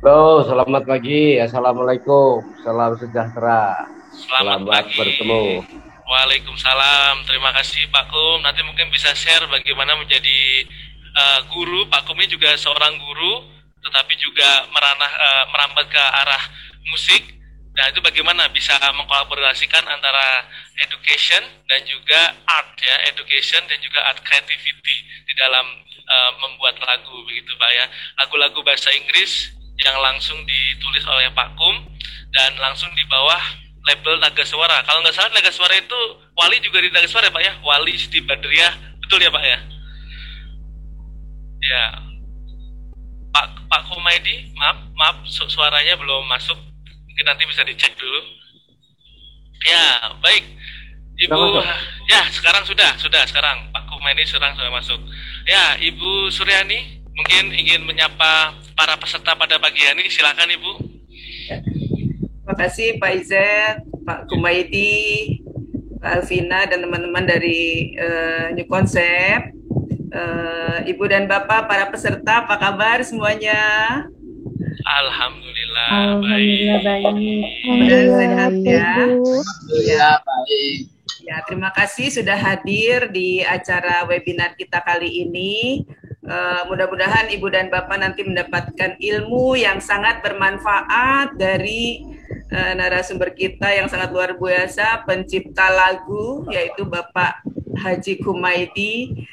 Halo, selamat pagi. Assalamualaikum. Salam sejahtera. Selamat Selamat pagi. bertemu. Waalaikumsalam. Terima kasih Pak Kum. Nanti mungkin bisa share bagaimana menjadi guru. Pak Kum ini juga seorang guru, tetapi juga merambat ke arah musik. Nah, itu bagaimana bisa mengkolaborasikan antara education dan juga art ya, education dan juga art creativity di dalam membuat lagu begitu Pak ya. Lagu-lagu bahasa Inggris yang langsung ditulis oleh Pak Kum dan langsung di bawah label Naga Suara. Kalau nggak salah Naga Suara itu Wali juga di Naga Suara ya Pak ya, Wali Siti Badriah, betul ya Pak ya? Ya, Pak Kumaidi, maaf suaranya belum masuk, mungkin nanti bisa dicek dulu. Ya, baik, Sudah Ibu. masuk. Ya, sekarang sudah sekarang Pak Kumaidi sekarang sudah masuk. Ya, Ibu Suryani, mungkin ingin menyapa para peserta pada pagi hari ini, silakan Ibu. Terima kasih Pak Izet, Pak Kumaidi, Pak Alvina, dan teman-teman dari New Concept. Ibu dan Bapak, para peserta, apa kabar semuanya? Alhamdulillah, Alhamdulillah baik. baik. Mudah sehat ya. Alhamdulillah baik. Ya, terima kasih sudah hadir di acara webinar kita kali ini. Mudah-mudahan Ibu dan Bapak nanti mendapatkan ilmu yang sangat bermanfaat dari narasumber kita yang sangat luar biasa, pencipta lagu, yaitu Bapak Haji Kumaidi,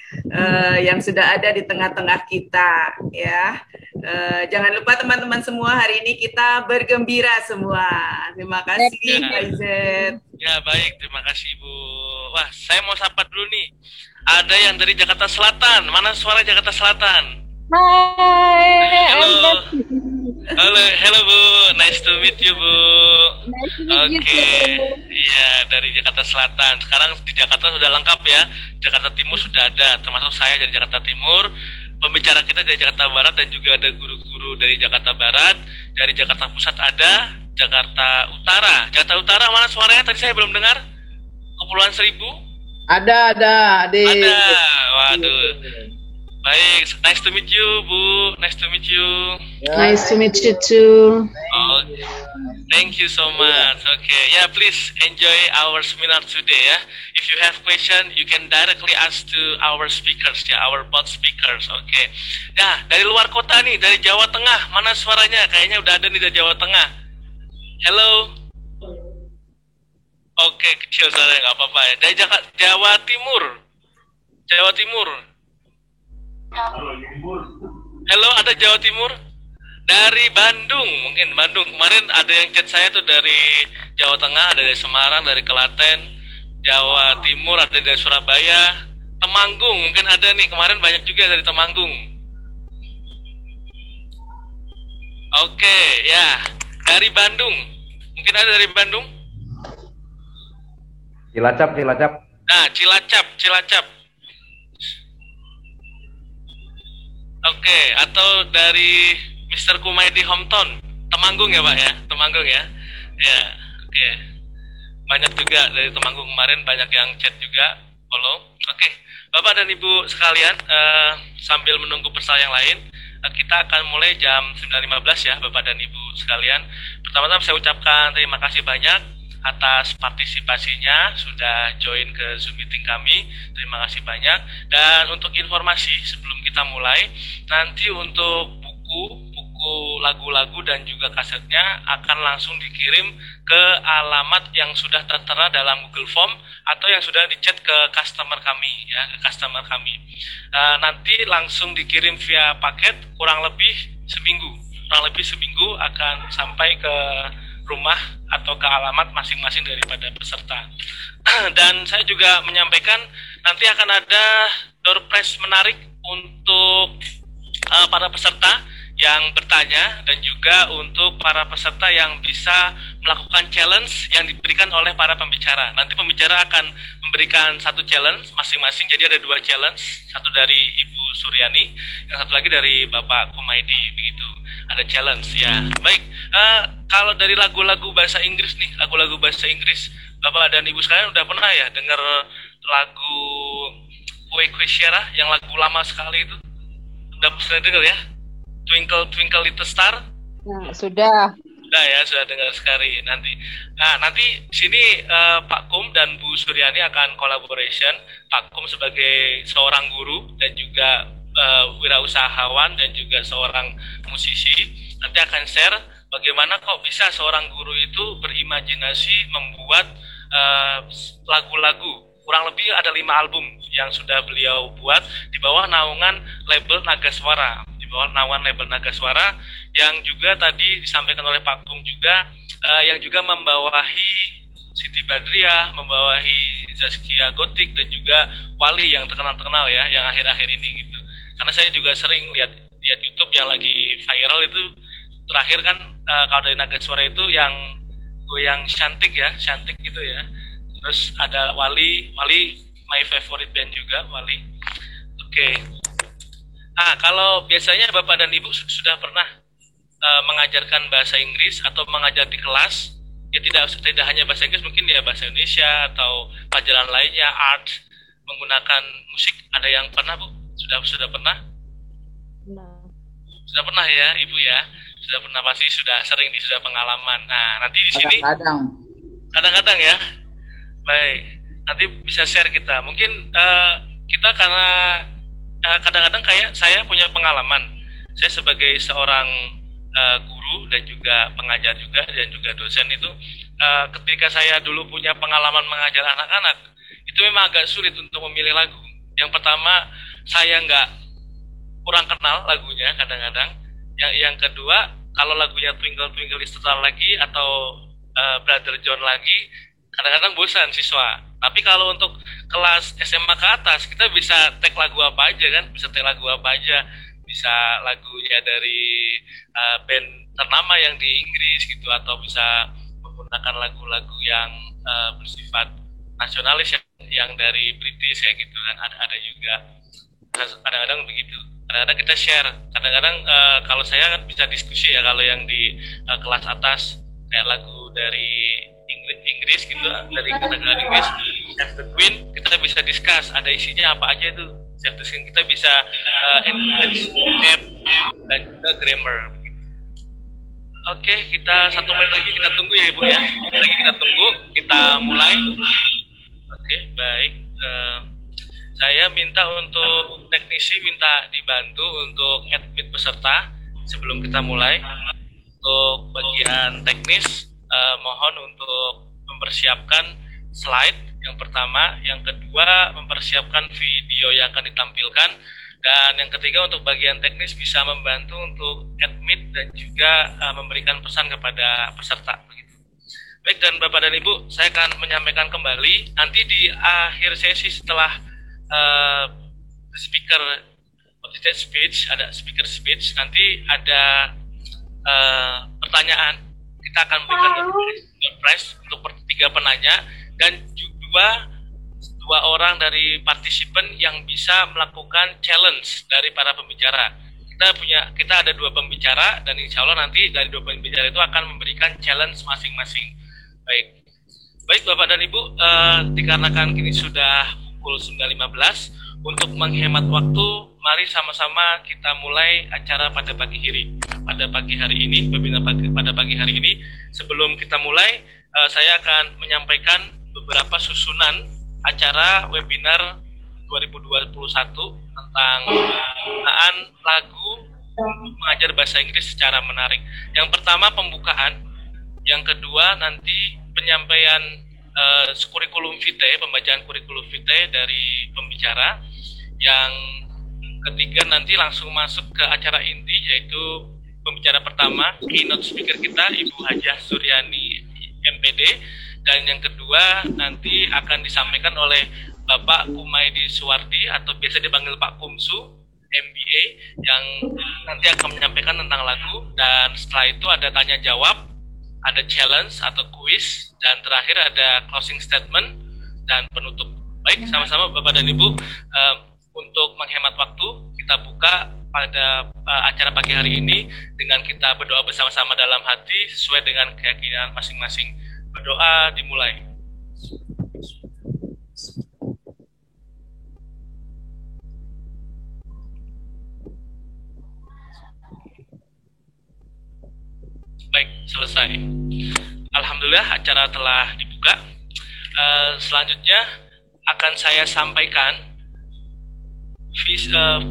yang sudah ada di tengah-tengah kita. Ya, jangan lupa teman-teman semua, hari ini kita bergembira semua. Terima kasih Pak Izet. Ya baik, terima kasih Ibu. Wah, saya mau sapa dulu nih. Ada yang dari Jakarta Selatan. Mana suara Jakarta Selatan? Hai, Halo. Halo Bu. Nice to meet you Bu. Oke. Iya, dari Jakarta Selatan. Sekarang di Jakarta sudah lengkap ya. Jakarta Timur sudah ada, termasuk saya dari Jakarta Timur. Pembicara kita dari Jakarta Barat dan juga ada guru-guru dari Jakarta Barat. Dari Jakarta Pusat ada, Jakarta Utara. Jakarta Utara mana suaranya? Tadi saya belum dengar. Kepulauan Seribu? Ada, adik. Ada. Waduh. Baik, nice to meet you, Bu. Nice to meet you. Nice to meet you too. Oh, thank you so much. Okay, yeah, please enjoy our seminar today ya. If you have question, you can directly ask to our speakers ya, our both speakers. Okay. Nah, dari luar kota nih, dari Jawa Tengah, mana suaranya? Kayaknya udah ada nih dari Jawa Tengah. Hello. Oke, kecil suaranya nggak apa-apa ya. Dari Jawa Timur. Jawa Timur. Halo, ada Jawa Timur? Dari Bandung, mungkin Bandung. Kemarin ada yang chat saya tuh dari Jawa Tengah, ada dari Semarang, dari Klaten, Jawa Timur, ada dari Surabaya, Temanggung, mungkin ada nih. Kemarin banyak juga dari Temanggung. Oke, ya. Dari Bandung. Mungkin ada dari Bandung? Cilacap. Nah, Cilacap. Oke, atau dari Mr. Kumaidi Hometown, Temanggung ya Pak ya, Temanggung ya. Ya, oke. Banyak juga dari Temanggung kemarin, banyak yang chat juga, follow. Oke, Bapak dan Ibu sekalian, sambil menunggu peserta yang lain, kita akan mulai jam 9.15 ya Bapak dan Ibu sekalian. Pertama-tama saya ucapkan terima kasih banyak atas partisipasinya, sudah join ke Zoom meeting kami. Terima kasih banyak. Dan untuk informasi sebelum kita mulai, nanti untuk buku lagu-lagu dan juga kasetnya akan langsung dikirim ke alamat yang sudah tertera dalam Google Form atau yang sudah dicat ke customer kami ya, ke customer kami. Nanti langsung dikirim via paket kurang lebih seminggu akan sampai ke rumah atau ke alamat masing-masing daripada peserta. Dan saya juga menyampaikan nanti akan ada door prize menarik untuk para peserta yang bertanya dan juga untuk para peserta yang bisa melakukan challenge yang diberikan oleh para pembicara. Nanti pembicara akan memberikan satu challenge masing-masing, jadi ada 2 challenge, satu dari Ibu Suryani, yang satu lagi dari Bapak Kumaidi, begitu. Ada challenge ya. Baik, kalau dari lagu-lagu bahasa Inggris nih, lagu-lagu bahasa Inggris, Bapak dan Ibu sekalian udah pernah ya dengar lagu Kue Kue Syera yang lagu lama sekali itu? Udah pernah dengar ya? Twinkle Twinkle Little Star? Nah, sudah. Sudah ya, sudah dengar sekali nanti. Nah, nanti sini Pak Kum dan Bu Suryani akan collaboration. Pak Kum sebagai seorang guru dan juga wirausahawan dan juga seorang musisi nanti akan share bagaimana kok bisa seorang guru itu berimajinasi membuat lagu-lagu. Kurang lebih ada 5 album yang sudah beliau buat di bawah naungan label Naga Suara. Di bawah naungan label Naga Suara yang juga tadi disampaikan oleh Pak Kum juga yang juga membawahi Siti Badriah, membawahi Zaskia Gotik dan juga Wali yang terkenal-terkenal ya, yang akhir-akhir ini gitu. Karena saya juga sering lihat YouTube yang lagi viral itu terakhir kan kalau dari Naga Suara itu yang goyang Cantik ya, Cantik gitu ya. Terus ada Wali my favorite band juga Wali. Oke. Kalau biasanya Bapak dan Ibu sudah pernah mengajarkan bahasa Inggris atau mengajar di kelas, ya tidak hanya bahasa Inggris, mungkin ya bahasa Indonesia atau pelajaran lainnya, art, menggunakan musik. Ada yang pernah Bu? Sudah pernah? Nah. Sudah pernah ya Ibu ya? Sudah pernah, pasti sudah sering sudah pengalaman. Nah, nanti di sini kadang-kadang ya. Baik, nanti bisa share kita. Mungkin kita karena kadang-kadang kayak saya punya pengalaman. Saya sebagai seorang guru dan juga pengajar juga dan juga dosen itu ketika saya dulu punya pengalaman mengajar anak-anak itu memang agak sulit untuk memilih lagu. Yang pertama saya kurang kenal lagunya kadang-kadang. Yang kedua kalau lagunya Twinkle Twinkle Star lagi atau Brother John lagi kadang-kadang bosan siswa. Tapi kalau untuk kelas SMA ke atas kita bisa tag lagu apa aja kan, bisa tag lagu apa aja. Bisa lagunya dari band ternama yang di Inggris gitu atau bisa menggunakan lagu-lagu yang bersifat nasionalis yang dari British kayak gitu kan ada juga kadang-kadang begitu. Kadang-kadang kita share, kadang-kadang kalau saya kan bisa diskusi ya kalau yang di kelas atas kayak lagu dari Inggris gitu dari negara Inggris Save the Queen kita bisa discuss ada isinya apa aja itu. Kita bisa enhance dan juga grammar. Oke, kita 1 menit lagi kita tunggu ya Ibu ya. Kita tunggu, kita mulai. Oke, baik. Saya minta untuk teknisi minta dibantu untuk admit peserta sebelum kita mulai. Untuk bagian teknis mohon untuk mempersiapkan slide yang pertama, yang kedua mempersiapkan video yang akan ditampilkan, dan yang ketiga untuk bagian teknis bisa membantu untuk admit dan juga memberikan pesan kepada peserta. Baik, dan Bapak dan Ibu, saya akan menyampaikan kembali nanti di akhir sesi setelah speaker speech, ada speaker speech, nanti ada pertanyaan. Kita akan berikan surprise untuk 3 penanya dan dua orang dari partisipan yang bisa melakukan challenge dari para pembicara. Kita ada 2 pembicara dan insya Allah nanti dari 2 pembicara itu akan memberikan challenge masing-masing. Baik Bapak dan Ibu, dikarenakan kini sudah pukul 9.15, untuk menghemat waktu, mari sama-sama kita mulai acara pada pagi hari ini, webinar pada pagi hari ini. Sebelum kita mulai, saya akan menyampaikan beberapa susunan acara webinar 2021 tentang penggunaan lagu untuk mengajar bahasa Inggris secara menarik. Yang pertama pembukaan, yang kedua nanti penyampaian kurikulum vitae, pembacaan kurikulum vitae dari pembicara. Yang ketiga nanti langsung masuk ke acara inti, yaitu pembicara pertama, keynote speaker kita Ibu Hajah Suryani MPD, dan yang kedua nanti akan disampaikan oleh Bapak Kumaydi Suwardi atau biasa dipanggil Pak Kumsu MBA, yang nanti akan menyampaikan tentang lagu, dan setelah itu ada tanya jawab, ada challenge atau quiz, dan terakhir ada closing statement dan penutup. Baik, sama-sama Bapak dan Ibu, untuk menghemat waktu kita buka pada acara pagi hari ini dengan kita berdoa bersama-sama dalam hati sesuai dengan keyakinan masing-masing. Berdoa dimulai. Baik, selesai. Alhamdulillah acara telah dibuka. Selanjutnya akan saya sampaikan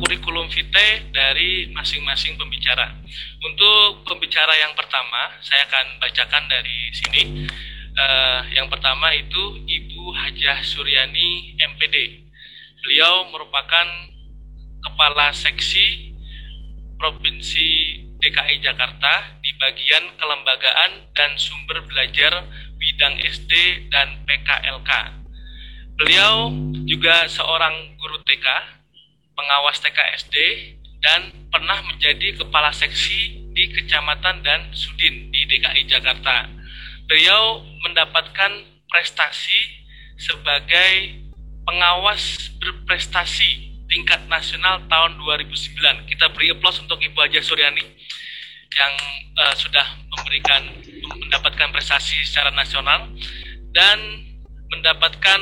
kurikulum vitae dari masing-masing pembicara. Untuk pembicara yang pertama, saya akan bacakan dari sini. Yang pertama itu Ibu Hajah Suryani MPD. Beliau merupakan Kepala Seksi Provinsi DKI Jakarta di bagian kelembagaan dan sumber belajar bidang SD dan PKLK. Beliau juga seorang guru TK, pengawas TK SD, dan pernah menjadi kepala seksi di kecamatan dan Sudin di DKI Jakarta. Beliau mendapatkan prestasi sebagai pengawas berprestasi tingkat nasional tahun 2009. Kita beri aplaus untuk Ibu Hajah Suryani yang sudah mendapatkan prestasi secara nasional dan mendapatkan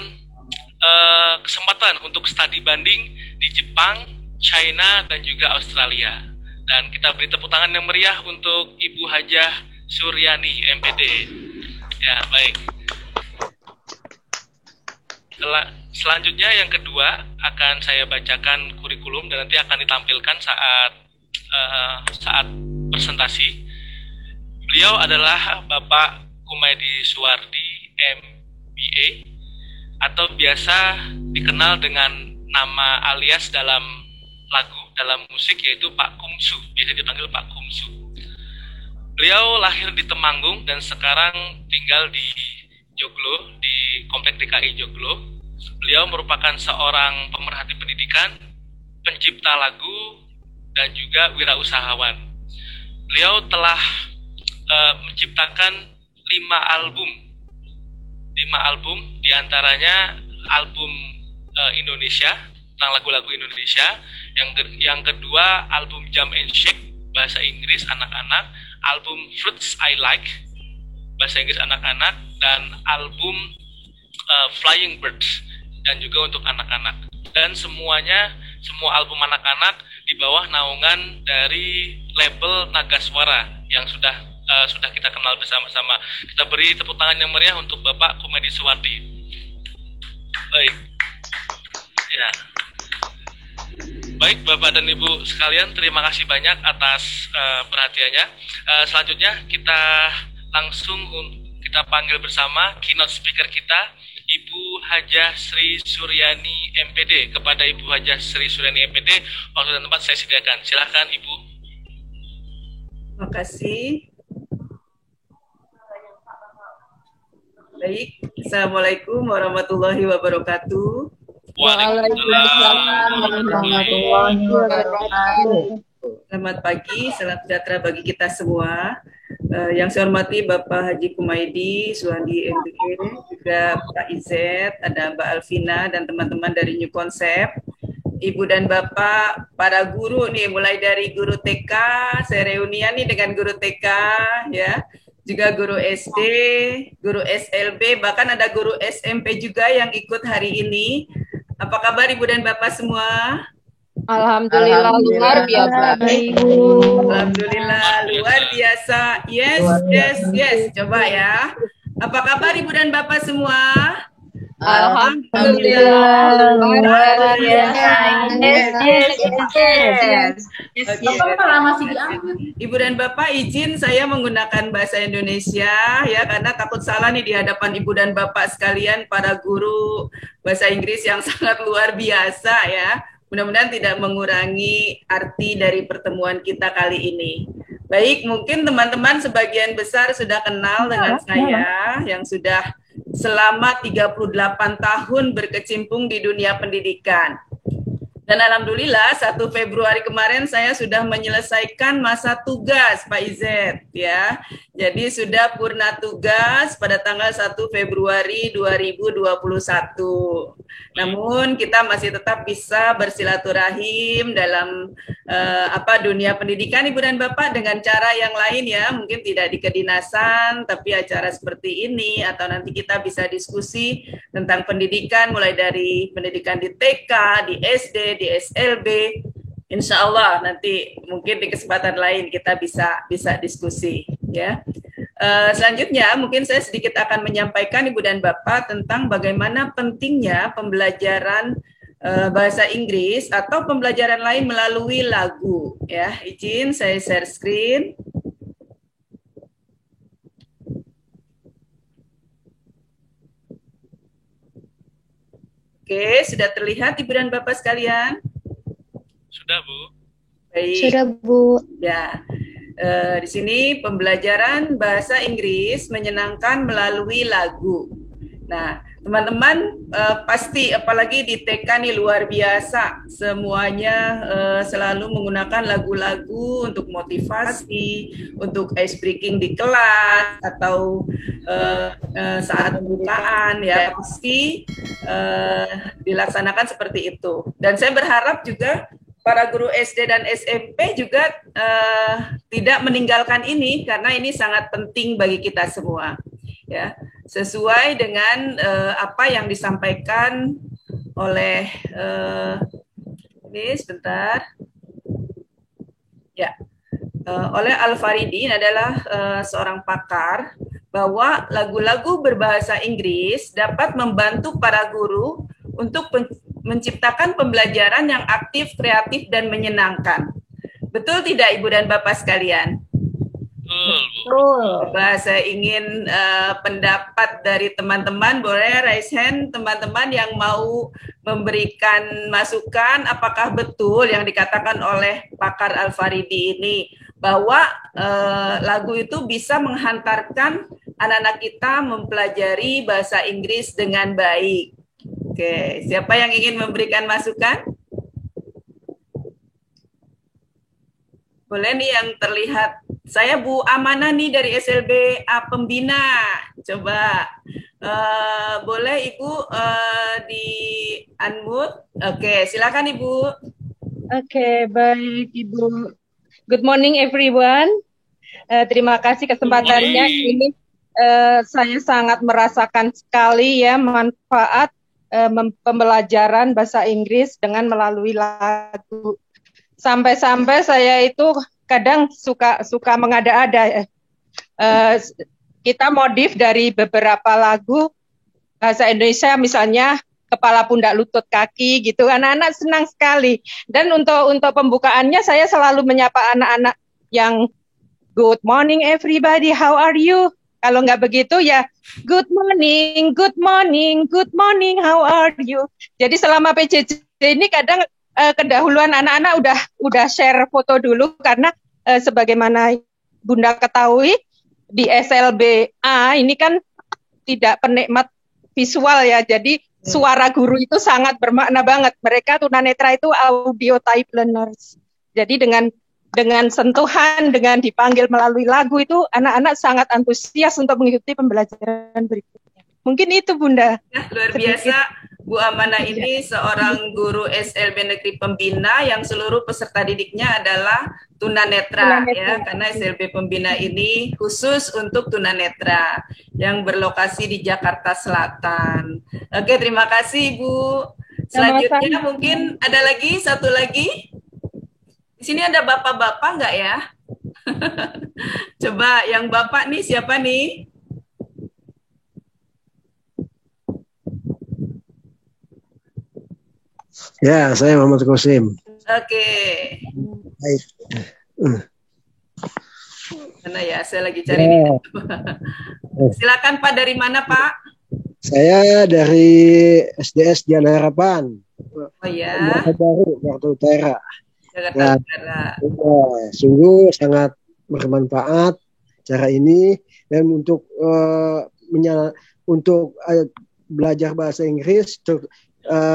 kesempatan untuk studi banding di Jepang, China, dan juga Australia. Dan kita beri tepuk tangan yang meriah untuk Ibu Hajah Suryani MPD. Ya, baik. Selanjutnya yang kedua akan saya bacakan kurikulum dan nanti akan ditampilkan saat presentasi. Beliau adalah Bapak Kumaydi Suwardi MBA atau biasa dikenal dengan nama alias dalam lagu, dalam musik yaitu Pak Kumsu, biasa dipanggil Pak Kumsu. Beliau lahir di Temanggung dan sekarang tinggal di Joglo, di Komplek DKI Joglo. Beliau merupakan seorang pemerhati pendidikan, pencipta lagu, dan juga wirausahawan. Beliau telah menciptakan 5 album, diantaranya album Indonesia, tentang lagu-lagu Indonesia. Yang kedua, album Jump and Shake, bahasa Inggris anak-anak, album Fruits I Like, bahasa Inggris anak-anak, dan album Flying Birds, dan juga untuk anak-anak. Dan semua album anak-anak di bawah naungan dari label Nagaswara yang sudah kita kenal bersama-sama. Kita beri tepuk tangan yang meriah untuk Bapak Kumaydi Suwardi. Baik. Ya. Baik, Bapak dan Ibu sekalian, terima kasih banyak atas perhatiannya. Selanjutnya kita langsung kita panggil bersama keynote speaker kita, Ibu Hajah Sri Suryani MPD. Kepada Ibu Hajah Sri Suryani MPD, waktu dan tempat saya sediakan. Silakan Ibu. Terima kasih. Baik, Assalamualaikum warahmatullahi wabarakatuh. Waalaikumsalam warahmatullahi wabarakatuh. Selamat pagi, salam sejahtera bagi kita semua. Yang saya hormati Bapak Haji Kumaydi Suwardi MBA, juga Pak Izet, ada Mbak Alvina dan teman-teman dari New Concept. Ibu dan Bapak, para guru nih, mulai dari guru TK, saya reunian nih dengan guru TK, ya, juga guru SD, guru SLB, bahkan ada guru SMP juga yang ikut hari ini. Apa kabar Ibu dan Bapak semua? Alhamdulillah luar biasa. Alhamdulillah luar biasa. Yes. Coba ya. Apa kabar Ibu dan Bapak semua? Alhamdulillah luar biasa. Ibu dan Bapak izin saya menggunakan bahasa Indonesia ya, karena takut salah nih di hadapan Ibu dan Bapak sekalian, para guru bahasa Inggris yang sangat luar biasa ya. Mudah-mudahan tidak mengurangi arti dari pertemuan kita kali ini. Baik, mungkin teman-teman sebagian besar sudah kenal dengan saya yang sudah selama 38 tahun berkecimpung di dunia pendidikan. Dan alhamdulillah 1 Februari kemarin saya sudah menyelesaikan masa tugas Pak Izet ya. Jadi sudah purna tugas pada tanggal 1 Februari 2021. Namun kita masih tetap bisa bersilaturahim dalam dunia pendidikan Ibu dan Bapak dengan cara yang lain ya. Mungkin tidak di kedinasan tapi acara seperti ini, atau nanti kita bisa diskusi tentang pendidikan mulai dari pendidikan di TK, di SD, di SLB. Insya Allah nanti mungkin di kesempatan lain kita bisa diskusi. ya. Selanjutnya mungkin saya sedikit akan menyampaikan Ibu dan Bapak tentang bagaimana pentingnya pembelajaran bahasa Inggris atau pembelajaran lain melalui lagu. Ya, izin saya share screen. Oke, sudah terlihat Ibu dan Bapak sekalian? Sudah, Bu. Baik. Sudah, Bu. Ya, di sini pembelajaran bahasa Inggris menyenangkan melalui lagu. Nah, teman-teman pasti apalagi di TK nih luar biasa, semuanya selalu menggunakan lagu-lagu untuk motivasi, untuk ice breaking di kelas atau saat pembukaan ya pasti dilaksanakan seperti itu. Dan saya berharap juga para guru SD dan SMP juga tidak meninggalkan ini karena ini sangat penting bagi kita semua. Ya, sesuai dengan apa yang disampaikan oleh ini sebentar. Ya. Oleh Al-Faridi adalah seorang pakar bahwa lagu-lagu berbahasa Inggris dapat membantu para guru untuk menciptakan pembelajaran yang aktif, kreatif, dan menyenangkan. Betul tidak Ibu dan Bapak sekalian? Betul. Saya ingin pendapat dari teman-teman, boleh raise hand teman-teman yang mau memberikan masukan apakah betul yang dikatakan oleh pakar Al-Faridi ini bahwa lagu itu bisa menghantarkan anak-anak kita mempelajari bahasa Inggris dengan baik. Oke, siapa yang ingin memberikan masukan? Boleh nih yang terlihat. Saya Bu Amanah nih dari SLB Pembina. Coba boleh Ibu di unmute. Oke, silakan Ibu. Oke, baik Ibu. Good morning everyone. Terima kasih kesempatannya. Ini saya sangat merasakan sekali ya manfaat pembelajaran bahasa Inggris dengan melalui lagu. Sampai-sampai saya itu kadang suka mengada-ada. Kita modif dari beberapa lagu bahasa Indonesia, misalnya kepala, pundak, lutut, kaki gitu. Anak-anak senang sekali. Dan untuk pembukaannya saya selalu menyapa anak-anak yang good morning everybody, how are you? Kalau nggak begitu ya good morning, good morning, good morning, how are you? Jadi selama PJJ ini kadang kedahuluan anak-anak udah share foto dulu karena sebagaimana Bunda ketahui di SLBA ini kan tidak penikmat visual ya, jadi suara guru itu sangat bermakna banget. Mereka tunanetra itu audio type learners. Jadi dengan sentuhan, dengan dipanggil melalui lagu itu anak-anak sangat antusias untuk mengikuti pembelajaran berikutnya. Mungkin itu Bunda. Ya, luar biasa. Bu Amanah ini seorang guru SLB Negeri Pembina yang seluruh peserta didiknya adalah tunanetra ya, karena SLB Pembina ini khusus untuk tunanetra yang berlokasi di Jakarta Selatan. Oke, terima kasih Bu. Selanjutnya mungkin ada lagi satu lagi. Di sini ada bapak-bapak nggak ya? Coba yang bapak nih siapa nih? Ya, saya Muhammad Qasim. Oke. Baik. Mana ya? Saya lagi cari. Ya. Silakan Pak, dari mana Pak? Saya dari SDS Jalan Harapan. Oh ya. Jakarta Utara. Jakarta Utara. Ya, sungguh sangat bermanfaat cara ini dan untuk belajar bahasa Inggris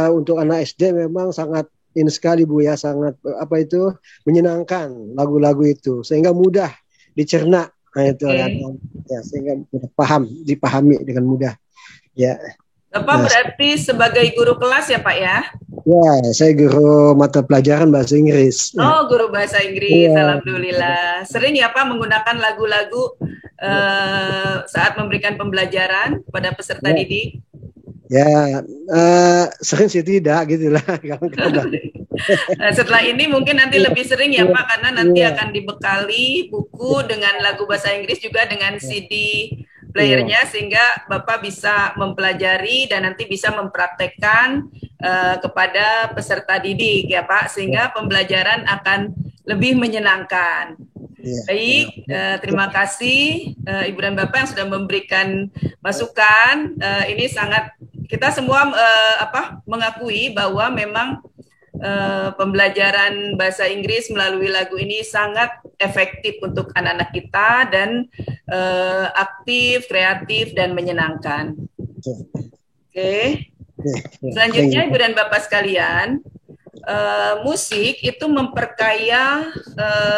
untuk anak SD memang sangat ini sekali Bu ya, sangat menyenangkan lagu-lagu itu sehingga mudah dicerna. Nah, itu ya, sehingga dipahami dengan mudah. Ya. Bapak berarti sebagai guru kelas ya Pak ya? Ya, saya guru mata pelajaran bahasa Inggris. Oh, guru bahasa Inggris, ya. Alhamdulillah. Sering ya Pak menggunakan lagu-lagu saat memberikan pembelajaran pada peserta didik? Ya, sering sih tidak gitulah. Nah, setelah ini mungkin nanti lebih sering ya Pak, karena nanti akan dibekali buku dengan lagu bahasa Inggris juga dengan CD playernya, sehingga Bapak bisa mempelajari dan nanti bisa mempraktekkan kepada peserta didik ya Pak, sehingga pembelajaran akan lebih menyenangkan. Baik, terima kasih Ibu dan Bapak yang sudah memberikan masukan. Ini sangat, kita semua mengakui bahwa memang pembelajaran bahasa Inggris melalui lagu ini sangat efektif untuk anak-anak kita dan aktif, kreatif, dan menyenangkan. Oke. Selanjutnya Ibu dan Bapak sekalian, musik itu memperkaya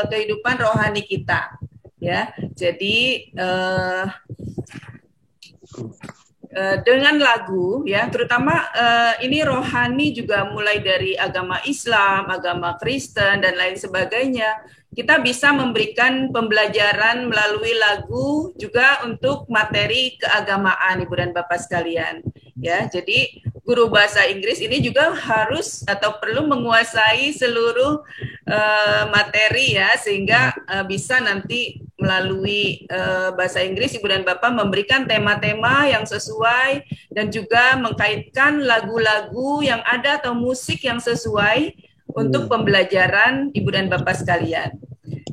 kehidupan rohani kita, ya. Jadi dengan lagu, ya, terutama ini rohani juga mulai dari agama Islam, agama Kristen dan lain sebagainya. Kita bisa memberikan pembelajaran melalui lagu juga untuk materi keagamaan, Ibu dan Bapak sekalian. Ya, jadi guru bahasa Inggris ini juga harus atau perlu menguasai seluruh materi ya, sehingga bisa nanti melalui bahasa Inggris Ibu dan Bapak memberikan tema-tema yang sesuai dan juga mengkaitkan lagu-lagu yang ada atau musik yang sesuai untuk pembelajaran Ibu dan Bapak sekalian.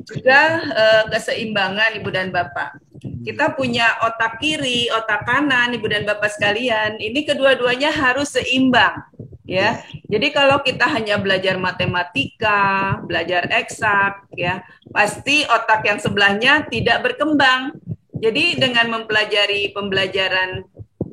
Juga keseimbangan Ibu dan Bapak. Kita punya otak kiri, otak kanan, Ibu dan Bapak sekalian. Ini kedua-duanya harus seimbang, ya. Jadi kalau kita hanya belajar matematika, belajar eksak, ya, pasti otak yang sebelahnya tidak berkembang. Jadi dengan mempelajari pembelajaran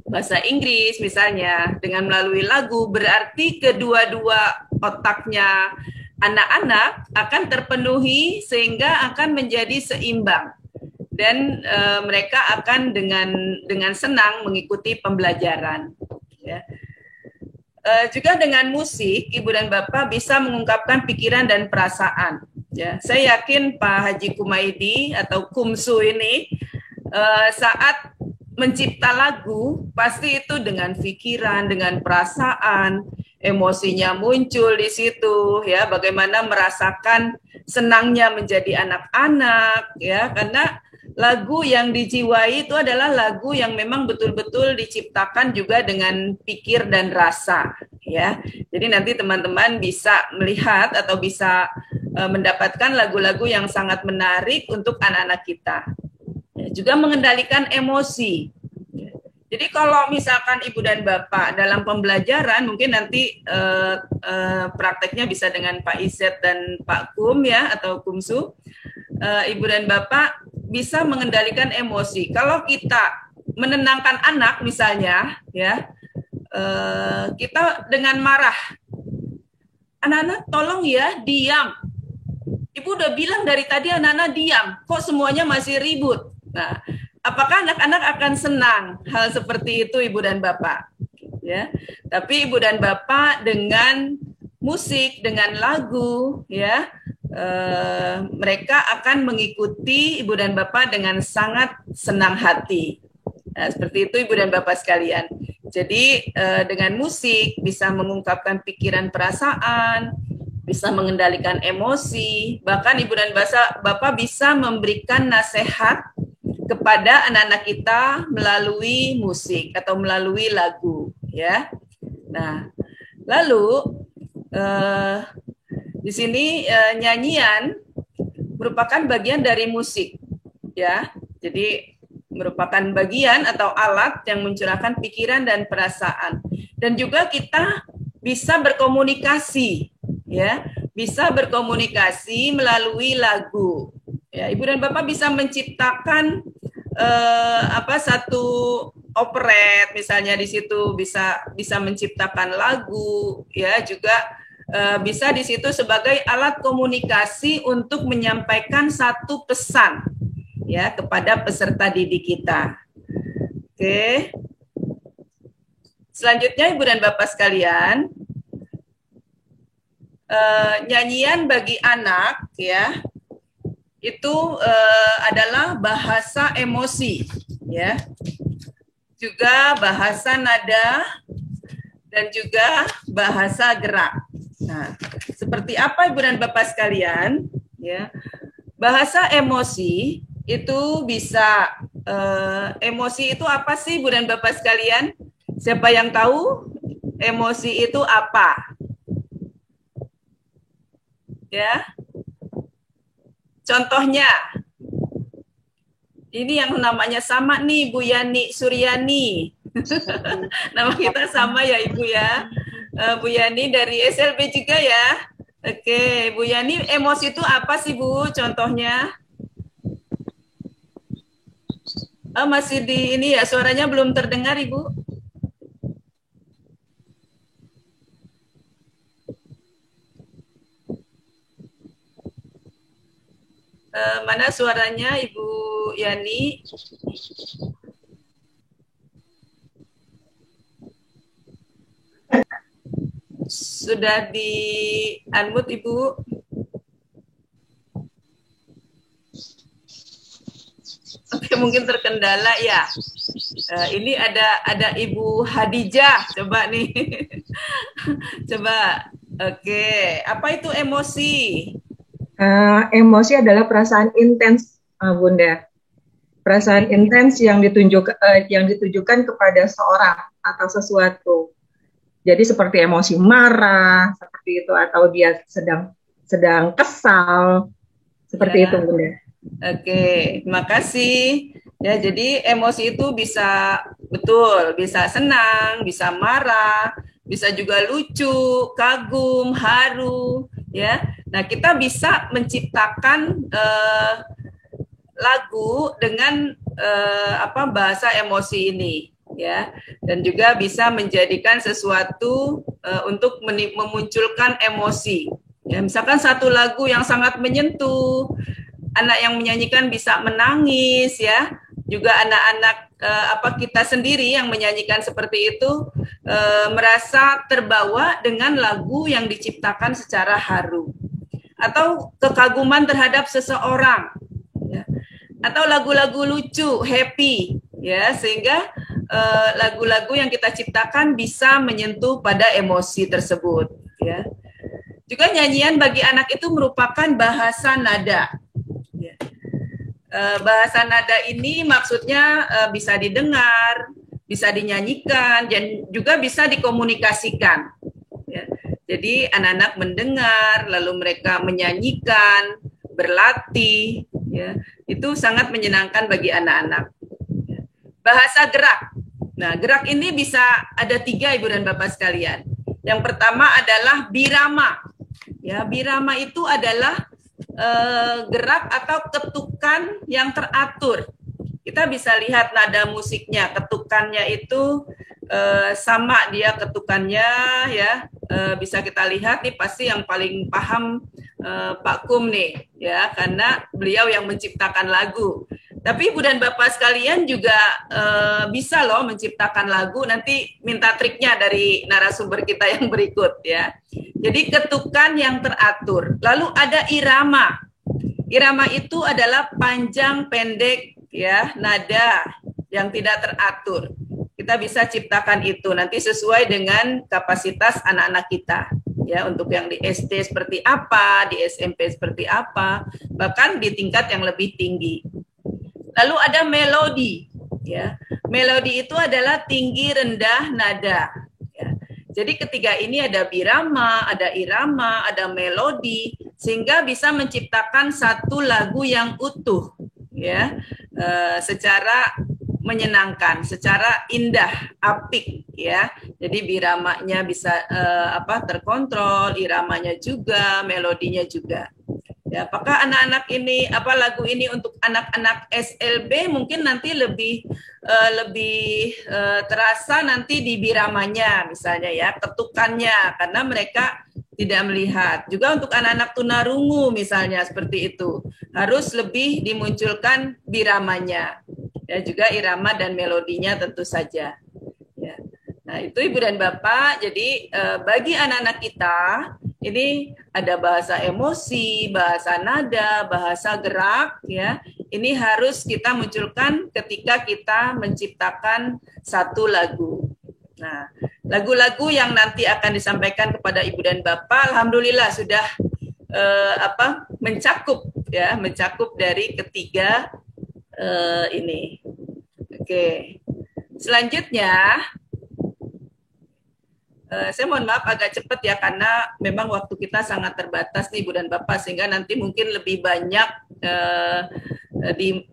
bahasa Inggris misalnya dengan melalui lagu, berarti kedua-dua otaknya anak-anak akan terpenuhi sehingga akan menjadi seimbang. Dan mereka akan dengan senang mengikuti pembelajaran. Ya. Juga dengan musik, Ibu dan Bapak bisa mengungkapkan pikiran dan perasaan. Ya. Saya yakin Pak Haji Kumaidi atau Kumsu ini saat mencipta lagu, pasti itu dengan pikiran, dengan perasaan, emosinya muncul di situ, ya. Bagaimana merasakan senangnya menjadi anak-anak, ya, karena lagu yang dijiwai itu adalah lagu yang memang betul-betul diciptakan juga dengan pikir dan rasa, ya. Jadi nanti teman-teman bisa melihat atau bisa mendapatkan lagu-lagu yang sangat menarik untuk anak-anak kita. Ya, juga mengendalikan emosi. Jadi kalau misalkan Ibu dan Bapak dalam pembelajaran, mungkin nanti prakteknya bisa dengan Pak Izet dan Pak Kum ya, atau Kumsu, Ibu dan Bapak bisa mengendalikan emosi. Kalau kita menenangkan anak misalnya, ya, kita dengan marah, anak-anak tolong ya diam. Ibu udah bilang dari tadi anak-anak diam, kok semuanya masih ribut. Nah, apakah anak-anak akan senang hal seperti itu Ibu dan Bapak? Ya, tapi Ibu dan Bapak dengan musik, dengan lagu, ya, mereka akan mengikuti Ibu dan Bapak dengan sangat senang hati. Nah, seperti itu Ibu dan Bapak sekalian. Jadi dengan musik bisa mengungkapkan pikiran, perasaan, bisa mengendalikan emosi, bahkan Ibu dan Bapak bisa memberikan nasihat kepada anak-anak kita melalui musik atau melalui lagu, ya. Nah, lalu di sini nyanyian merupakan bagian dari musik, ya. Jadi merupakan bagian atau alat yang mencurahkan pikiran dan perasaan. Dan juga kita bisa berkomunikasi, ya, bisa berkomunikasi melalui lagu. Ya, Ibu dan Bapak bisa menciptakan satu operet misalnya, di situ bisa menciptakan lagu, ya, juga bisa di situ sebagai alat komunikasi untuk menyampaikan satu pesan, ya, kepada peserta didik kita. Oke. Selanjutnya Ibu dan Bapak sekalian, nyanyian bagi anak, ya, itu adalah bahasa emosi, ya, juga bahasa nada dan juga bahasa gerak. Nah, Seperti apa Ibu dan Bapak sekalian, ya. Bahasa emosi itu bisa emosi itu apa sih Ibu dan Bapak sekalian? Siapa yang tahu emosi itu apa? Ya. Contohnya, ini yang namanya sama nih Bu Yani Suryani. Nama kita sama ya Ibu ya. Bu Yani dari SLB juga ya. Oke, Bu Yani, emosi itu apa sih Bu? Contohnya? Masih di ini ya, suaranya belum terdengar Ibu. Mana suaranya Ibu Yani? Sudah di unmute Ibu? Oke, mungkin terkendala ya. Ini ada Ibu Hadijah, coba nih. Coba. Oke, apa itu emosi? Emosi adalah perasaan intens, Bunda. Perasaan intens yang ditujukan kepada seorang atau sesuatu. Jadi seperti emosi marah, seperti itu, atau dia sedang kesal, seperti ya. itu, Bunda. Oke, terima kasih. Ya, jadi emosi itu bisa betul, bisa senang, bisa marah, bisa juga lucu, kagum, haru, ya. Nah, kita bisa menciptakan lagu dengan bahasa emosi ini, ya, dan juga bisa menjadikan sesuatu untuk memunculkan emosi. Ya, misalkan satu lagu yang sangat menyentuh, anak yang menyanyikan bisa menangis, ya. Juga anak-anak kita sendiri yang menyanyikan seperti itu merasa terbawa dengan lagu yang diciptakan secara haru, atau kekaguman terhadap seseorang, ya. Atau lagu-lagu lucu, happy, ya, sehingga lagu-lagu yang kita ciptakan bisa menyentuh pada emosi tersebut, ya. Juga nyanyian bagi anak itu merupakan bahasa nada. Bahasa nada ini maksudnya bisa didengar, bisa dinyanyikan, dan juga bisa dikomunikasikan. Ya. Jadi anak-anak mendengar, lalu mereka menyanyikan, berlatih, ya. Itu sangat menyenangkan bagi anak-anak. Ya. Bahasa gerak. Nah, gerak ini bisa ada 3 Ibu dan Bapak sekalian. Yang pertama adalah birama. Ya, birama itu adalah gerak atau ketukan yang teratur. Kita bisa lihat nada musiknya, ketukannya itu sama dia ketukannya, ya. Bisa kita lihat nih, pasti yang paling paham Pak Kum nih, ya, karena beliau yang menciptakan lagu. Tapi Ibu dan Bapak sekalian juga bisa loh menciptakan lagu. Nanti minta triknya dari narasumber kita yang berikut, ya. Jadi ketukan yang teratur. Lalu ada irama. Irama itu adalah panjang pendek, ya, nada yang tidak teratur. Kita bisa ciptakan itu nanti sesuai dengan kapasitas anak-anak kita. Ya, untuk yang di SD seperti apa, di SMP seperti apa, bahkan di tingkat yang lebih tinggi. Lalu ada melodi, ya. Melodi itu adalah tinggi rendah nada. Ya. Jadi ketiga ini ada birama, ada irama, ada melodi, sehingga bisa menciptakan satu lagu yang utuh, ya, secara menyenangkan, secara indah, apik, ya. Jadi biramanya bisa terkontrol, iramanya juga, melodinya juga. Ya, apakah anak-anak ini lagu ini untuk anak-anak SLB mungkin nanti lebih terasa nanti di biramanya misalnya, ya, ketukannya, karena mereka tidak melihat. Juga untuk anak-anak tunarungu misalnya seperti itu, harus lebih dimunculkan biramanya. Ya, juga irama dan melodinya tentu saja. Ya. Nah, itu Ibu dan Bapak. Jadi bagi anak-anak kita ini ada bahasa emosi, bahasa nada, bahasa gerak, ya. Ini harus kita munculkan ketika kita menciptakan satu lagu. Nah, lagu-lagu yang nanti akan disampaikan kepada Ibu dan Bapak, alhamdulillah sudah mencakup dari ketiga ini. Oke. Selanjutnya saya mohon maaf agak cepat ya karena memang waktu kita sangat terbatas nih Ibu dan Bapak, sehingga nanti mungkin lebih banyak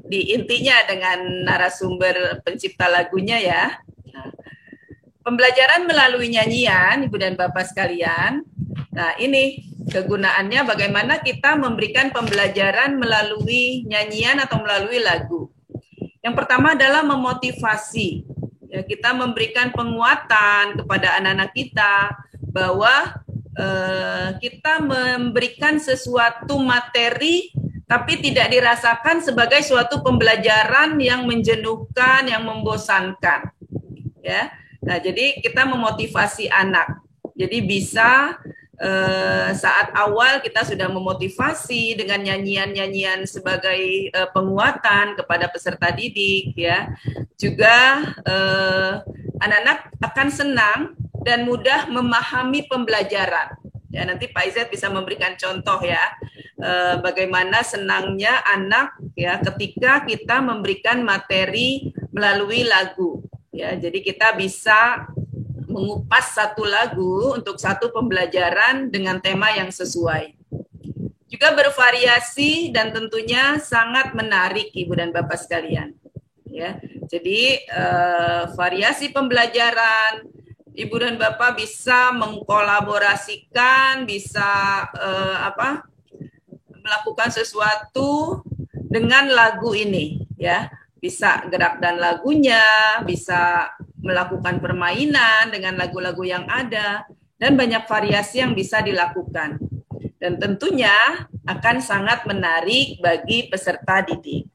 di intinya dengan narasumber pencipta lagunya ya. Nah, pembelajaran melalui nyanyian Ibu dan Bapak sekalian. Nah, ini kegunaannya bagaimana kita memberikan pembelajaran melalui nyanyian atau melalui lagu. Yang pertama adalah memotivasi. Ya, kita memberikan penguatan kepada anak-anak kita bahwa kita memberikan sesuatu materi tapi tidak dirasakan sebagai suatu pembelajaran yang menjenuhkan, yang membosankan. Ya. Nah, jadi kita memotivasi anak. Jadi bisa saat awal kita sudah memotivasi dengan nyanyian-nyanyian sebagai penguatan kepada peserta didik ya. Juga anak-anak akan senang dan mudah memahami pembelajaran. Ya, nanti Pak Izet bisa memberikan contoh ya. Bagaimana senangnya anak ya ketika kita memberikan materi melalui lagu. Ya, jadi kita bisa mengupas satu lagu untuk satu pembelajaran dengan tema yang sesuai. Juga bervariasi dan tentunya sangat menarik Ibu dan Bapak sekalian. Ya, jadi variasi pembelajaran Ibu dan Bapak bisa mengkolaborasikan, bisa melakukan sesuatu dengan lagu ini, ya. Bisa gerak dan lagunya, bisa melakukan permainan dengan lagu-lagu yang ada, dan banyak variasi yang bisa dilakukan. Dan tentunya akan sangat menarik bagi peserta didik.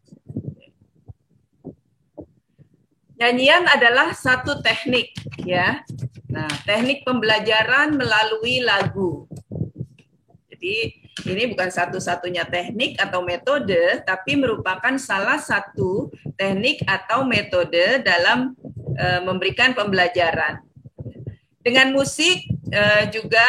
Nyanyian adalah satu teknik, ya. Nah, teknik pembelajaran melalui lagu. Jadi ini bukan satu-satunya teknik atau metode, tapi merupakan salah satu teknik atau metode dalam memberikan pembelajaran. Dengan musik juga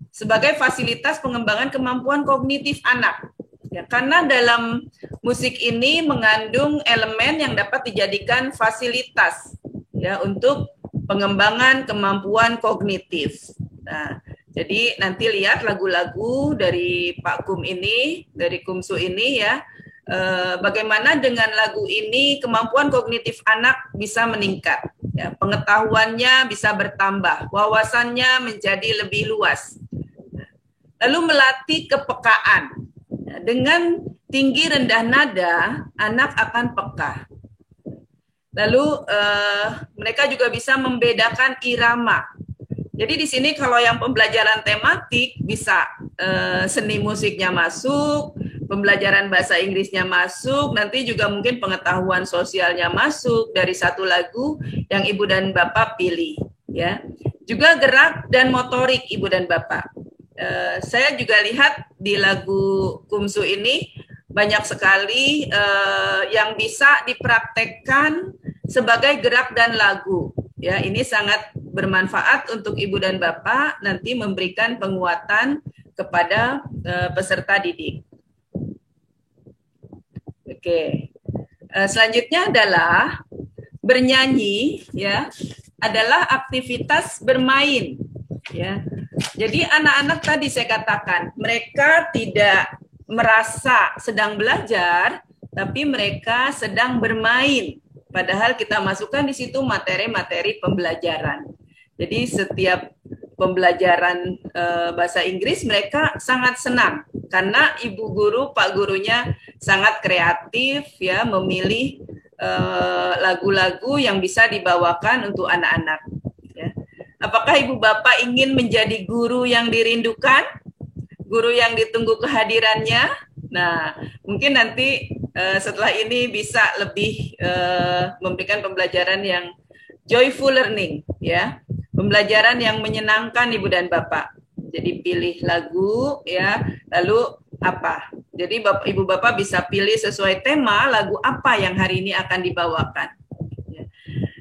sebagai fasilitas pengembangan kemampuan kognitif anak. Ya, karena dalam musik ini mengandung elemen yang dapat dijadikan fasilitas ya untuk pengembangan kemampuan kognitif. Nah, jadi nanti lihat lagu-lagu dari Pak Kum ini, dari Kumsu ini ya, bagaimana dengan lagu ini kemampuan kognitif anak bisa meningkat, ya, pengetahuannya bisa bertambah, wawasannya menjadi lebih luas. Lalu melatih kepekaan. Dengan tinggi rendah nada, anak akan peka. Lalu mereka juga bisa membedakan irama. Jadi di sini kalau yang pembelajaran tematik bisa seni musiknya masuk, pembelajaran bahasa Inggrisnya masuk, nanti juga mungkin pengetahuan sosialnya masuk dari satu lagu yang Ibu dan Bapak pilih. Ya, juga gerak dan motorik Ibu dan Bapak. Saya juga lihat di lagu Kumsu ini banyak sekali yang bisa dipraktekkan sebagai gerak dan lagu. Ya, ini sangat bermanfaat untuk Ibu dan Bapak nanti memberikan penguatan kepada peserta didik. Oke. Selanjutnya adalah bernyanyi, ya, adalah aktivitas bermain, ya. Jadi anak-anak tadi saya katakan, mereka tidak merasa sedang belajar, tapi mereka sedang bermain. Padahal kita masukkan di situ materi-materi pembelajaran. Jadi setiap pembelajaran bahasa Inggris mereka sangat senang karena ibu guru, pak gurunya sangat kreatif ya memilih lagu-lagu yang bisa dibawakan untuk anak-anak. Ya. Apakah ibu bapak ingin menjadi guru yang dirindukan, guru yang ditunggu kehadirannya? Nah, mungkin nanti setelah ini bisa lebih memberikan pembelajaran yang joyful learning, ya, pembelajaran yang menyenangkan ibu dan bapak. Jadi pilih lagu, ya, lalu apa? Jadi ibu bapak bisa pilih sesuai tema lagu apa yang hari ini akan dibawakan. Ya.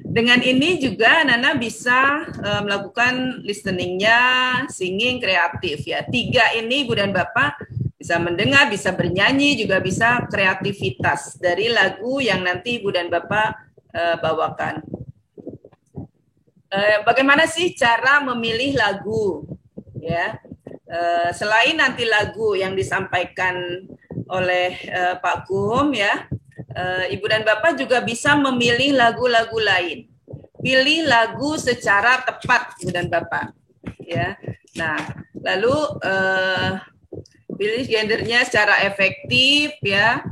Dengan ini juga Nana bisa melakukan listeningnya, singing kreatif ya. 3 ini Ibu dan Bapak bisa mendengar, bisa bernyanyi, juga bisa kreativitas dari lagu yang nanti Ibu dan Bapak bawakan. Bagaimana sih cara memilih lagu? Ya, selain nanti lagu yang disampaikan oleh Pak Kum ya, Ibu dan Bapak juga bisa memilih lagu-lagu lain. Pilih lagu secara tepat, Ibu dan Bapak. Ya, nah, lalu pilih gendernya secara efektif ya.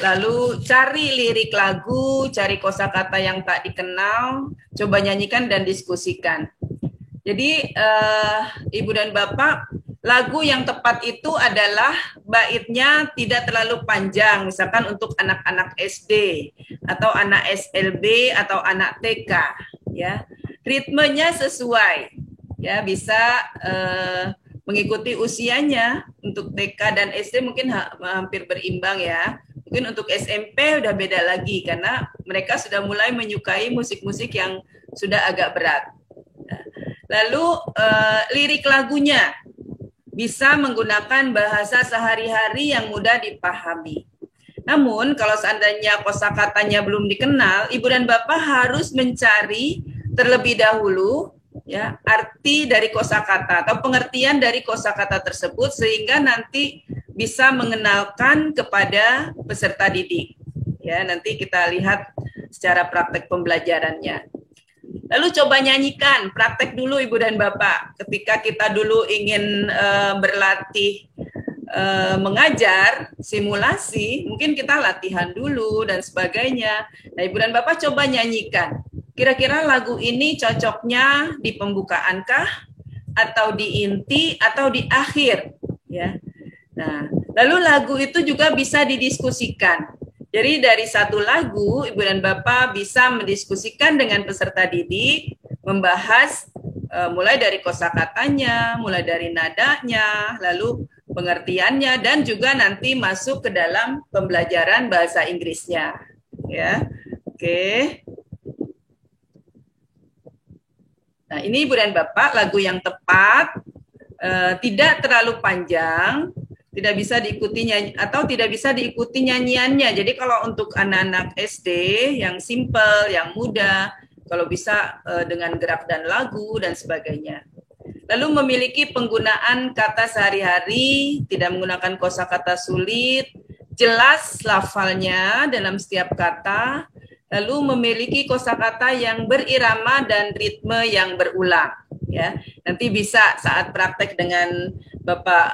Lalu cari lirik lagu, cari kosakata yang tak dikenal, coba nyanyikan dan diskusikan. Jadi Ibu dan Bapak, lagu yang tepat itu adalah baitnya tidak terlalu panjang, misalkan untuk anak-anak SD atau anak SLB atau anak TK, ya. Ritmenya sesuai, ya, bisa mengikuti usianya. Untuk TK dan SD mungkin hampir berimbang ya. Mungkin untuk SMP udah beda lagi karena mereka sudah mulai menyukai musik-musik yang sudah agak berat. Lalu lirik lagunya bisa menggunakan bahasa sehari-hari yang mudah dipahami. Namun kalau seandainya kosakatanya belum dikenal, Ibu dan Bapak harus mencari terlebih dahulu ya arti dari kosakata atau pengertian dari kosakata tersebut sehingga nanti bisa mengenalkan kepada peserta didik. Ya, nanti kita lihat secara praktek pembelajarannya. Lalu coba nyanyikan, praktek dulu Ibu dan Bapak. Ketika kita dulu ingin berlatih mengajar, simulasi, mungkin kita latihan dulu dan sebagainya. Nah, Ibu dan Bapak coba nyanyikan. Kira-kira lagu ini cocoknya di pembukaankah, atau di inti, atau di akhir, ya. Nah, lalu lagu itu juga bisa didiskusikan. Jadi dari satu lagu, Ibu dan Bapak bisa mendiskusikan dengan peserta didik, membahas mulai dari kosakatanya, mulai dari nadanya, lalu pengertiannya, dan juga nanti masuk ke dalam pembelajaran bahasa Inggrisnya. Ya, oke. Nah, ini Ibu dan Bapak lagu yang tepat, tidak terlalu panjang, tidak bisa diikuti atau tidak bisa diikuti nyanyiannya. Jadi kalau untuk anak-anak SD yang simple, yang mudah, kalau bisa dengan gerak dan lagu dan sebagainya. Lalu memiliki penggunaan kata sehari-hari, tidak menggunakan kosakata sulit, jelas lafalnya dalam setiap kata, lalu memiliki kosakata yang berirama dan ritme yang berulang. Ya, nanti bisa saat praktek dengan Bapak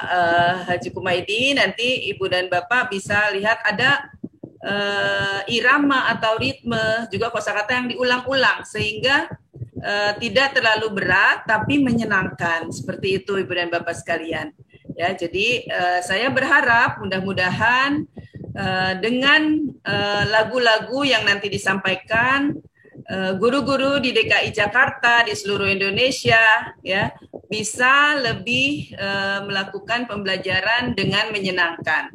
Haji Kumaidi, nanti Ibu dan Bapak bisa lihat ada irama atau ritme, juga kosakata yang diulang-ulang sehingga tidak terlalu berat tapi menyenangkan. Seperti itu Ibu dan Bapak sekalian. Ya, jadi saya berharap mudah-mudahan dengan lagu-lagu yang nanti disampaikan, guru-guru di DKI Jakarta, di seluruh Indonesia, ya, bisa lebih melakukan pembelajaran dengan menyenangkan.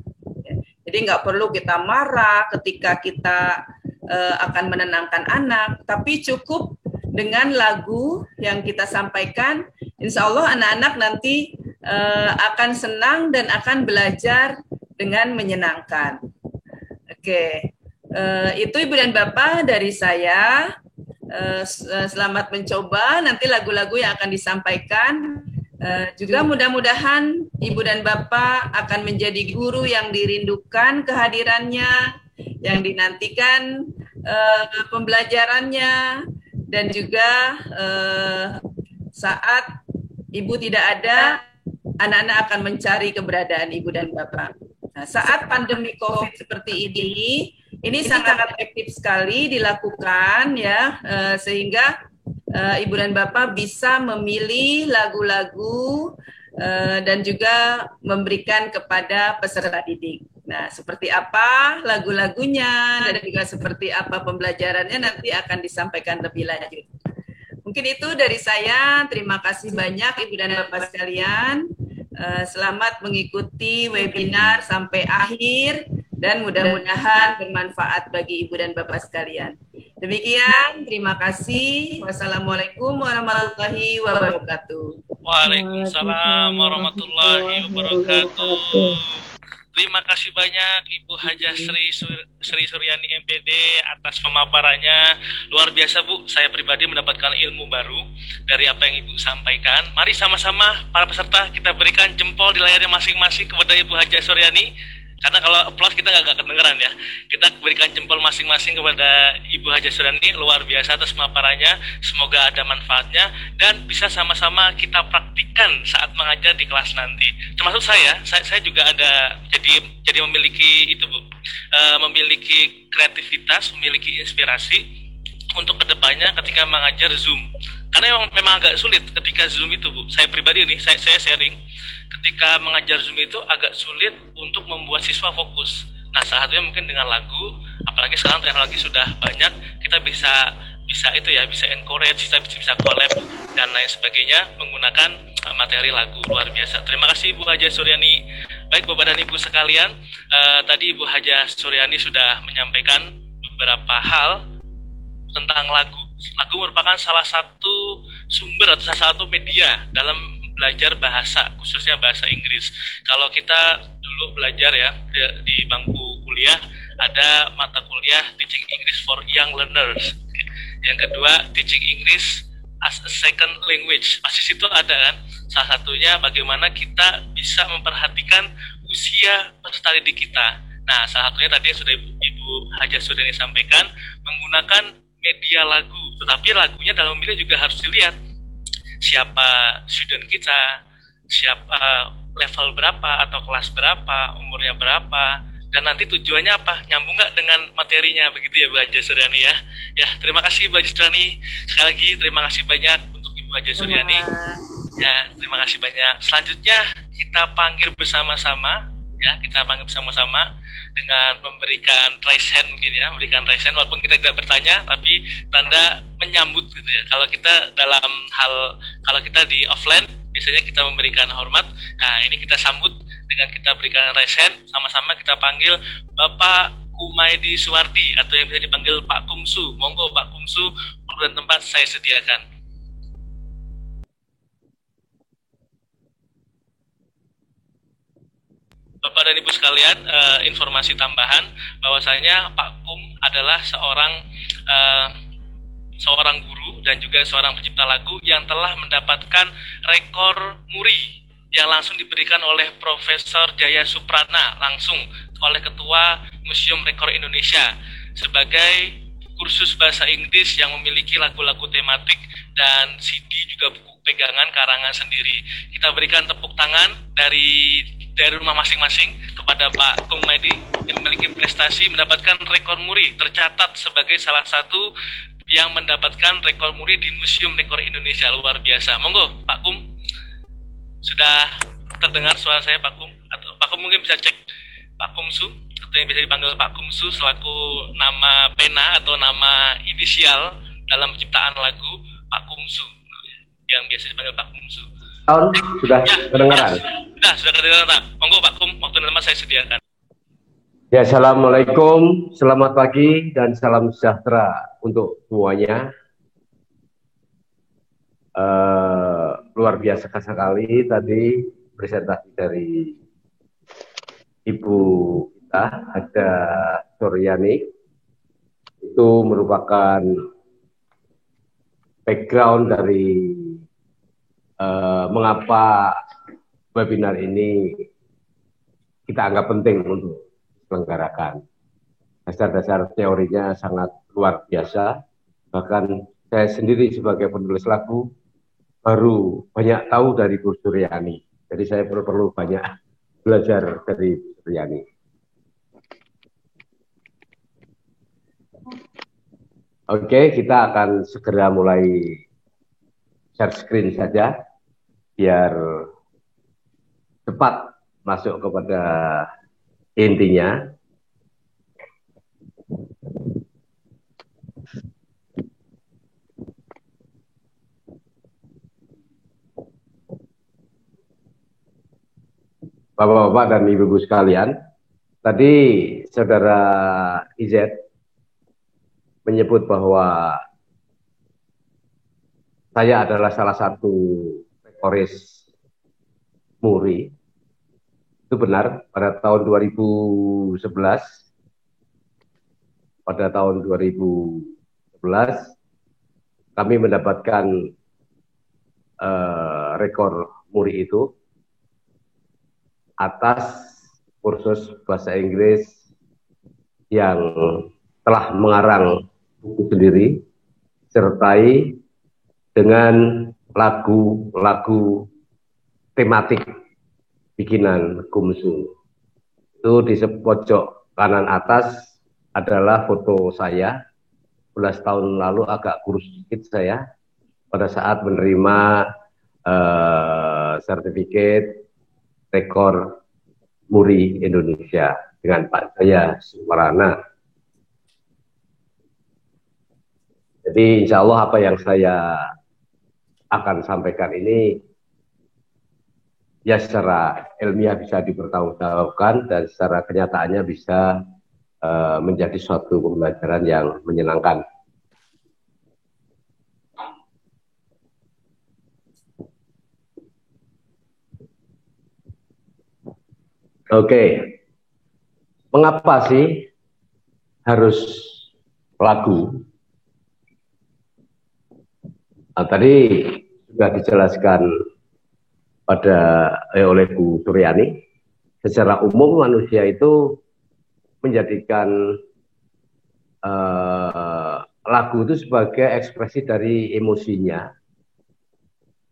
Jadi nggak perlu kita marah ketika kita akan menenangkan anak, tapi cukup dengan lagu yang kita sampaikan, insya Allah anak-anak nanti akan senang dan akan belajar dengan menyenangkan. Oke, itu Ibu dan Bapak dari saya. Selamat mencoba nanti lagu-lagu yang akan disampaikan. Juga mudah-mudahan Ibu dan Bapak akan menjadi guru yang dirindukan kehadirannya, yang dinantikan pembelajarannya, dan juga saat Ibu tidak ada, anak-anak akan mencari keberadaan Ibu dan Bapak. Nah, saat pandemi COVID seperti ini sangat efektif sekali dilakukan ya, sehingga Ibu dan Bapak bisa memilih lagu-lagu dan juga memberikan kepada peserta didik. Nah, seperti apa lagu-lagunya dan juga seperti apa pembelajarannya nanti akan disampaikan lebih lanjut. Mungkin itu dari saya. Terima kasih banyak Ibu dan Bapak sekalian. Selamat mengikuti webinar sampai akhir dan mudah-mudahan bermanfaat bagi Ibu dan Bapak sekalian. Demikian, terima kasih. Wassalamualaikum warahmatullahi wabarakatuh. Waalaikumsalam warahmatullahi wabarakatuh. Terima kasih banyak Ibu Hajah Sri Suryani MPD atas pemaparannya. Luar biasa Bu, saya pribadi mendapatkan ilmu baru dari apa yang Ibu sampaikan. Mari sama-sama para peserta kita berikan jempol di layarnya masing-masing kepada Ibu Hajah Suryani. Karena kalau applause kita nggak kedengeran ya. Kita berikan jempol masing-masing kepada Ibu Hajah Suryani, luar biasa atas pemaparannya. Semoga ada manfaatnya dan bisa sama-sama kita praktikkan saat mengajar di kelas nanti. Termasuk saya juga ada jadi memiliki itu Bu, memiliki kreativitas, memiliki inspirasi untuk kedepannya ketika mengajar Zoom. Karena memang agak sulit ketika Zoom itu Bu. Saya pribadi nih, saya sharing. Ketika mengajar Zoom itu agak sulit untuk membuat siswa fokus. Nah, salah satunya mungkin dengan lagu, apalagi sekarang teknologi sudah banyak, kita bisa encourage, kita bisa collab dan lain sebagainya menggunakan materi lagu. Luar biasa. Terima kasih Ibu Hajah Suryani. Baik Bapak dan Ibu sekalian, tadi Ibu Hajah Suryani sudah menyampaikan beberapa hal tentang lagu. Lagu merupakan salah satu sumber atau salah satu media dalam belajar bahasa, khususnya bahasa Inggris. Kalau kita dulu belajar ya di bangku kuliah, ada mata kuliah Teaching English for Young Learners. Yang kedua, Teaching English as a Second Language. Pasti situ ada kan? Salah satunya bagaimana kita bisa memperhatikan usia peserta didik kita. Nah, salah satunya tadi yang sudah Ibu Hajah Suryani sampaikan, menggunakan media lagu. Tetapi lagunya dalam memilih juga harus dilihat siapa student kita, siapa level berapa atau kelas berapa, umurnya berapa, dan nanti tujuannya apa, nyambung nggak dengan materinya, begitu ya Bu Hajah Suryani ya. Ya, terima kasih Bu Hajah Suryani. Sekali lagi terima kasih banyak untuk Ibu Hajah Suryani. Ya, terima kasih banyak. Selanjutnya kita panggil bersama-sama, ya, kita panggil bersama-sama dengan memberikan raise hand mungkin ya, memberikan raise hand walaupun kita tidak bertanya, tapi tanda menyambut gitu ya. Kalau kita di offline biasanya kita memberikan hormat. Nah, ini kita sambut dengan kita berikan raise hand, sama-sama kita panggil Bapak Kumaidi Suwardi atau yang bisa dipanggil Pak Kumsu. Monggo Pak Kumsu, waktu dan tempat saya sediakan. Bapak dan Ibu sekalian, informasi tambahan bahwasanya Pak Kum adalah seorang guru dan juga seorang pencipta lagu yang telah mendapatkan rekor muri yang langsung diberikan oleh Profesor Jaya Suprana langsung oleh Ketua Museum Rekor Indonesia sebagai kursus bahasa Inggris yang memiliki lagu-lagu tematik dan CD juga buku pegangan karangan sendiri. Kita berikan tepuk tangan dari rumah masing-masing kepada Pak Kumaidi yang memiliki prestasi mendapatkan rekor muri, tercatat sebagai salah satu yang mendapatkan rekor muri di Museum Rekor Indonesia. Luar biasa. Monggo Pak Kum, sudah terdengar suara saya Pak Kum? Atau Pak Kum mungkin bisa cek Pak Kumsu, atau yang bisa dipanggil Pak Kumsu selaku nama pena atau nama inisial dalam penciptaan lagu Pak Kumsu, yang biasa dipanggil Pak Kumsu. Sudah kedengaran? Sudah kedengaran. Monggo Pak Kum, waktu dan tempat saya sediakan. Ya, Assalamualaikum, selamat pagi dan salam sejahtera untuk semuanya. Luar biasa sekali tadi presentasi dari Ibu kita, Hajah Suryani. Itu merupakan background dari mengapa webinar ini kita anggap penting untuk diselenggarakan. Dasar-dasar teorinya sangat luar biasa. Bahkan saya sendiri sebagai penulis lagu baru banyak tahu dari Bu Suryani. Jadi saya perlu banyak belajar dari Bu Suryani. Oke, kita akan segera mulai share screen saja biar cepat masuk kepada intinya. Bapak-bapak dan ibu-ibu sekalian, tadi Saudara IZ menyebut bahwa saya adalah salah satu rekoris MURI. Itu benar, pada tahun 2011, kami mendapatkan rekor MURI itu atas kursus bahasa Inggris yang telah mengarang buku sendiri, sertai dengan lagu-lagu tematik bikinan Gumsu. Itu di pojok kanan atas adalah foto saya 11 tahun lalu, agak kurus sedikit saya pada saat menerima sertifikat rekor MURI Indonesia dengan Pak Jaya Sumarana. Jadi insya Allah apa yang saya akan sampaikan ini ya secara ilmiah bisa dipertanggungjawabkan dan secara kenyataannya bisa menjadi suatu pembelajaran yang menyenangkan. Oke, mengapa sih harus lagu? Nah, tadi sudah dijelaskan oleh Bu Suryani, secara umum manusia itu menjadikan lagu itu sebagai ekspresi dari emosinya,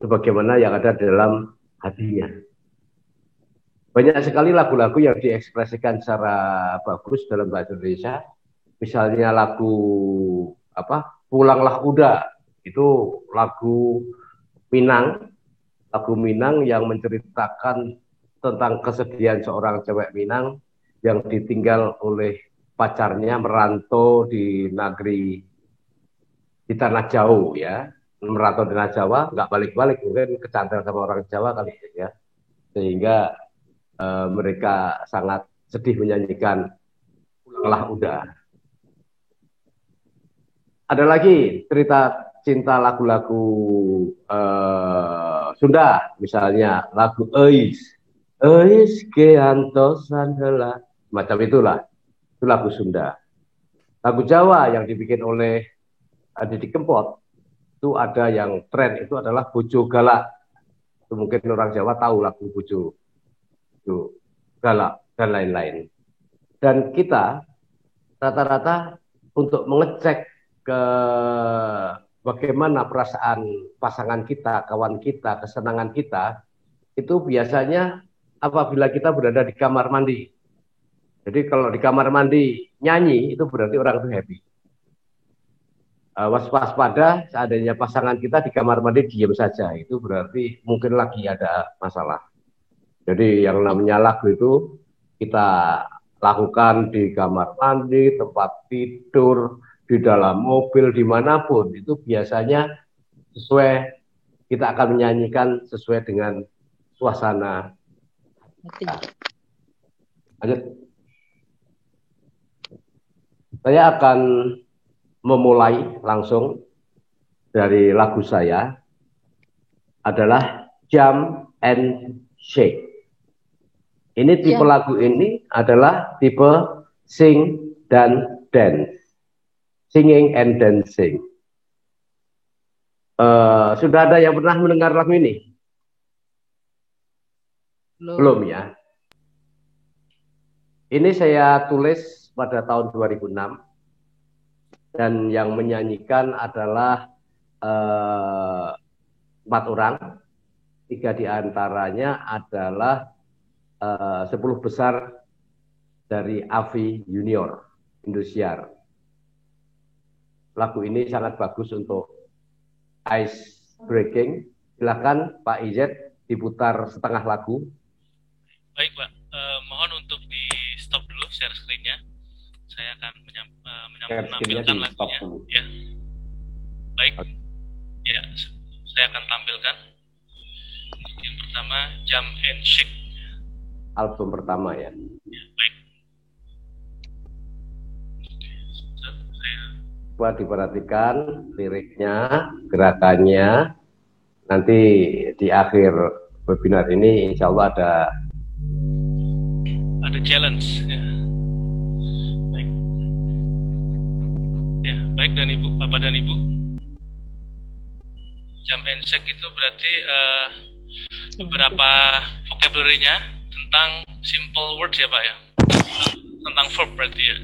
sebagaimana yang ada dalam hatinya. Banyak sekali lagu-lagu yang diekspresikan secara bagus dalam bahasa Indonesia. Misalnya lagu Pulanglah Uda, itu lagu Minang yang menceritakan tentang kesedihan seorang cewek Minang yang ditinggal oleh pacarnya merantau di negeri, di tanah jauh ya, merantau di tanah Jawa, nggak balik-balik, mungkin kecantol sama orang Jawa kali ya, sehingga mereka sangat sedih menyanyikan Pulanglah Uda. Ada lagi cerita cinta lagu-lagu Sunda, misalnya lagu Eis keantosan hela, macam itulah, itu lagu Sunda. Lagu Jawa yang dibikin oleh Didi Kempot, itu ada yang tren, itu adalah Bojo Galak. Itu mungkin orang Jawa tahu lagu Bojo Galak dan lain-lain. Dan kita rata-rata untuk mengecek ke bagaimana perasaan pasangan kita, kawan kita, kesenangan kita, itu biasanya apabila kita berada di kamar mandi. Jadi kalau di kamar mandi nyanyi, itu berarti orang itu happy. Waspada seandainya pasangan kita di kamar mandi diam saja, itu berarti mungkin lagi ada masalah. Jadi yang namanya lagu itu kita lakukan di kamar mandi, tempat tidur, di dalam mobil, dimanapun, itu biasanya sesuai, kita akan menyanyikan sesuai dengan suasana. Lanjut. Saya akan memulai langsung dari lagu saya, adalah Jump and Shake. Ini tipe lagu ini adalah tipe sing dan dance. Singing and dancing. Sudah ada yang pernah mendengar lagu ini? Belum ya. Ini saya tulis pada tahun 2006 dan yang menyanyikan adalah 4 orang. 3 diantaranya adalah 10 besar dari AVI Junior Indosiar. Lagu ini sangat bagus untuk ice breaking. Silakan Pak Izet diputar setengah lagu. Baik Pak, mohon untuk di stop dulu share screen-nya. Saya akan menampilkan lagunya. Ya. Baik, ya saya akan tampilkan. Yang pertama Jump and Shake. Album pertama ya. Ya baik. Saya buat diperhatikan liriknya, gerakannya. Nanti di akhir webinar ini insya Allah ada challenge ya. Baik. Ya, baik dan Ibu, Bapak dan Ibu. Jump and shake itu berarti beberapa vocabulary-nya tentang simple words ya Pak ya. Tentang verb berarti ya.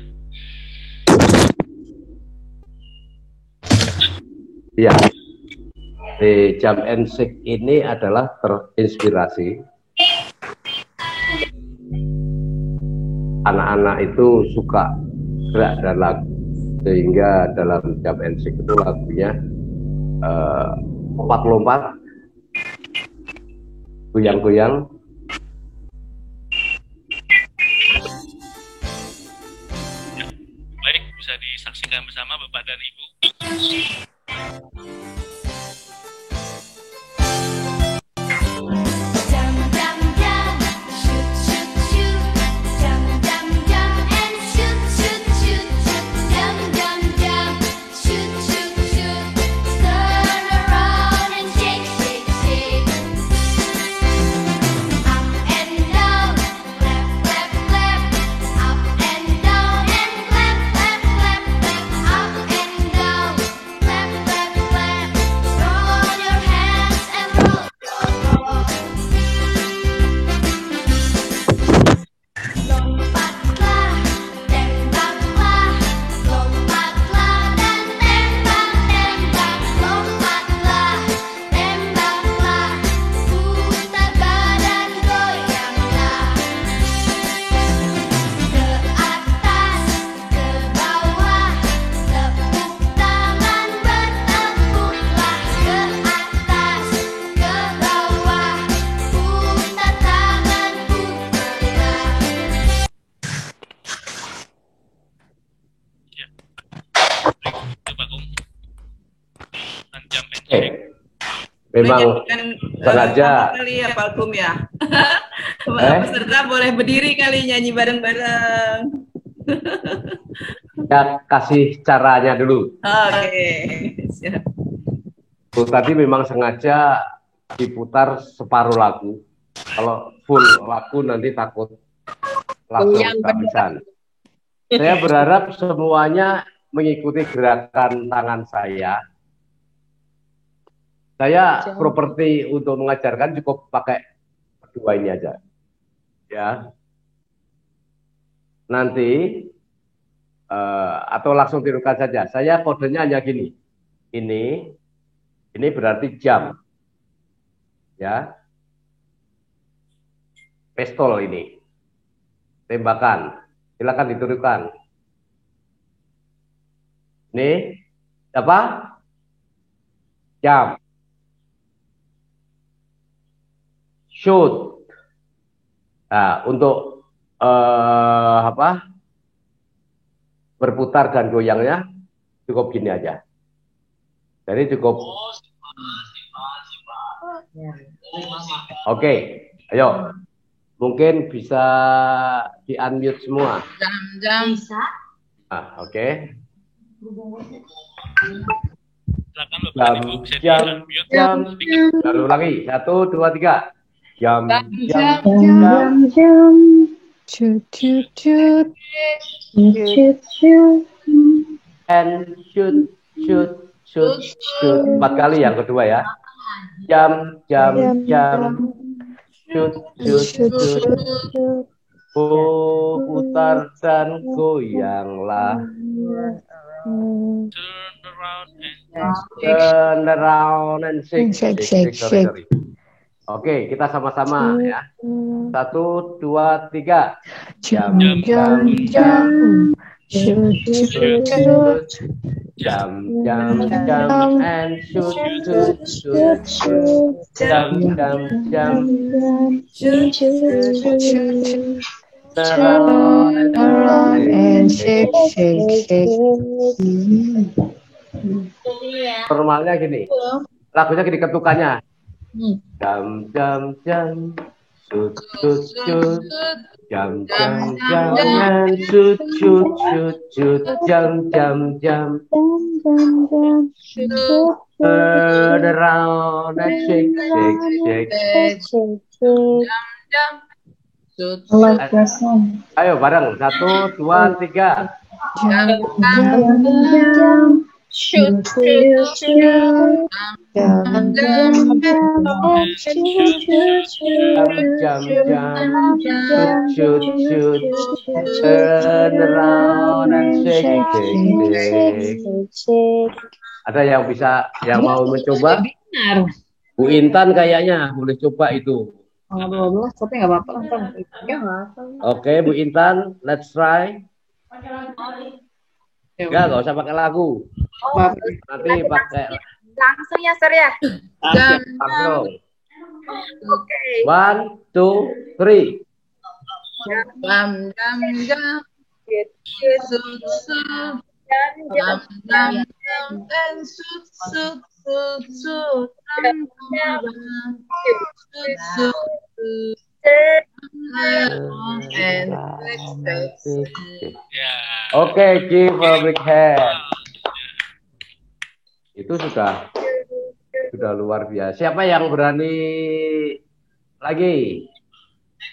Iya. Di jump and shake ini adalah terinspirasi anak-anak itu suka gerak dan lagu, sehingga dalam jump and shake itu lagunya lompat-lompat, goyang-goyang. Ya, baik, bisa disaksikan bersama Bapak dan Ibu. Memang sengaja kali ya Pak Kum ya. Peserta boleh berdiri kali nyanyi bareng-bareng. Ya, kasih caranya dulu. Oke. Tadi memang sengaja diputar separuh lagu. Kalau full lagu nanti takut langsung kehabisan. Saya berharap semuanya mengikuti gerakan tangan saya. Saya properti untuk mengajarkan cukup pakai dua ini aja, ya. Nanti atau langsung tirukan saja. Saya kodenya hanya gini. Ini berarti jam, ya. Pistol ini, tembakan. Silakan ditirukan. Ini apa? Jam. Shoot. Nah, untuk berputar dan goyangnya cukup gini aja. Jadi cukup. Oke, ayo. Mungkin bisa di-unmute semua. Jam. Oke. Silakan Bapak Ibu bisa di-unmute. Jam. Lalu lagi 1, 2, 3. Jam. Shoot, shoot, shoot. And shoot. 4 kali yang kedua ya. Jam. Shoot. Oh, putar dan goyanglah. Turn around and shake. Sorry. Oke, kita sama-sama ya. 1, 2, 3. Jam. Shoot. Jam and shoot. Jam. Around and shake. Normalnya gini. Lagunya gini ketukannya. Jam. shoot, shoot, shoot. Jump, jump, jump, and shoot, shoot, shoot, shoot. Jump, jump, jump. Turn around and shake, shake, shake. Ayo bareng, 1, 2, 3. Shoot, shoot, shoot. Jump, jump, shoot, shoot, shoot. Turn around and shake, shake, shake. Ada yang mau mencoba? Bu Intan kayaknya boleh coba itu. 12, tapi nggak apa-apa kan? Oke, Bu Intan, let's try. Enggak usah pakai lagu. Nanti pakai langsung ya, Sir ya. Langsung. Oke. 1, 2, 3. Jam jam jam. Shoot shoot. Jam jam jam dan shoot shoot shoot shoot. Jam jam shoot shoot. Oke, give a big hand. Itu sudah luar biasa. Siapa yang berani lagi?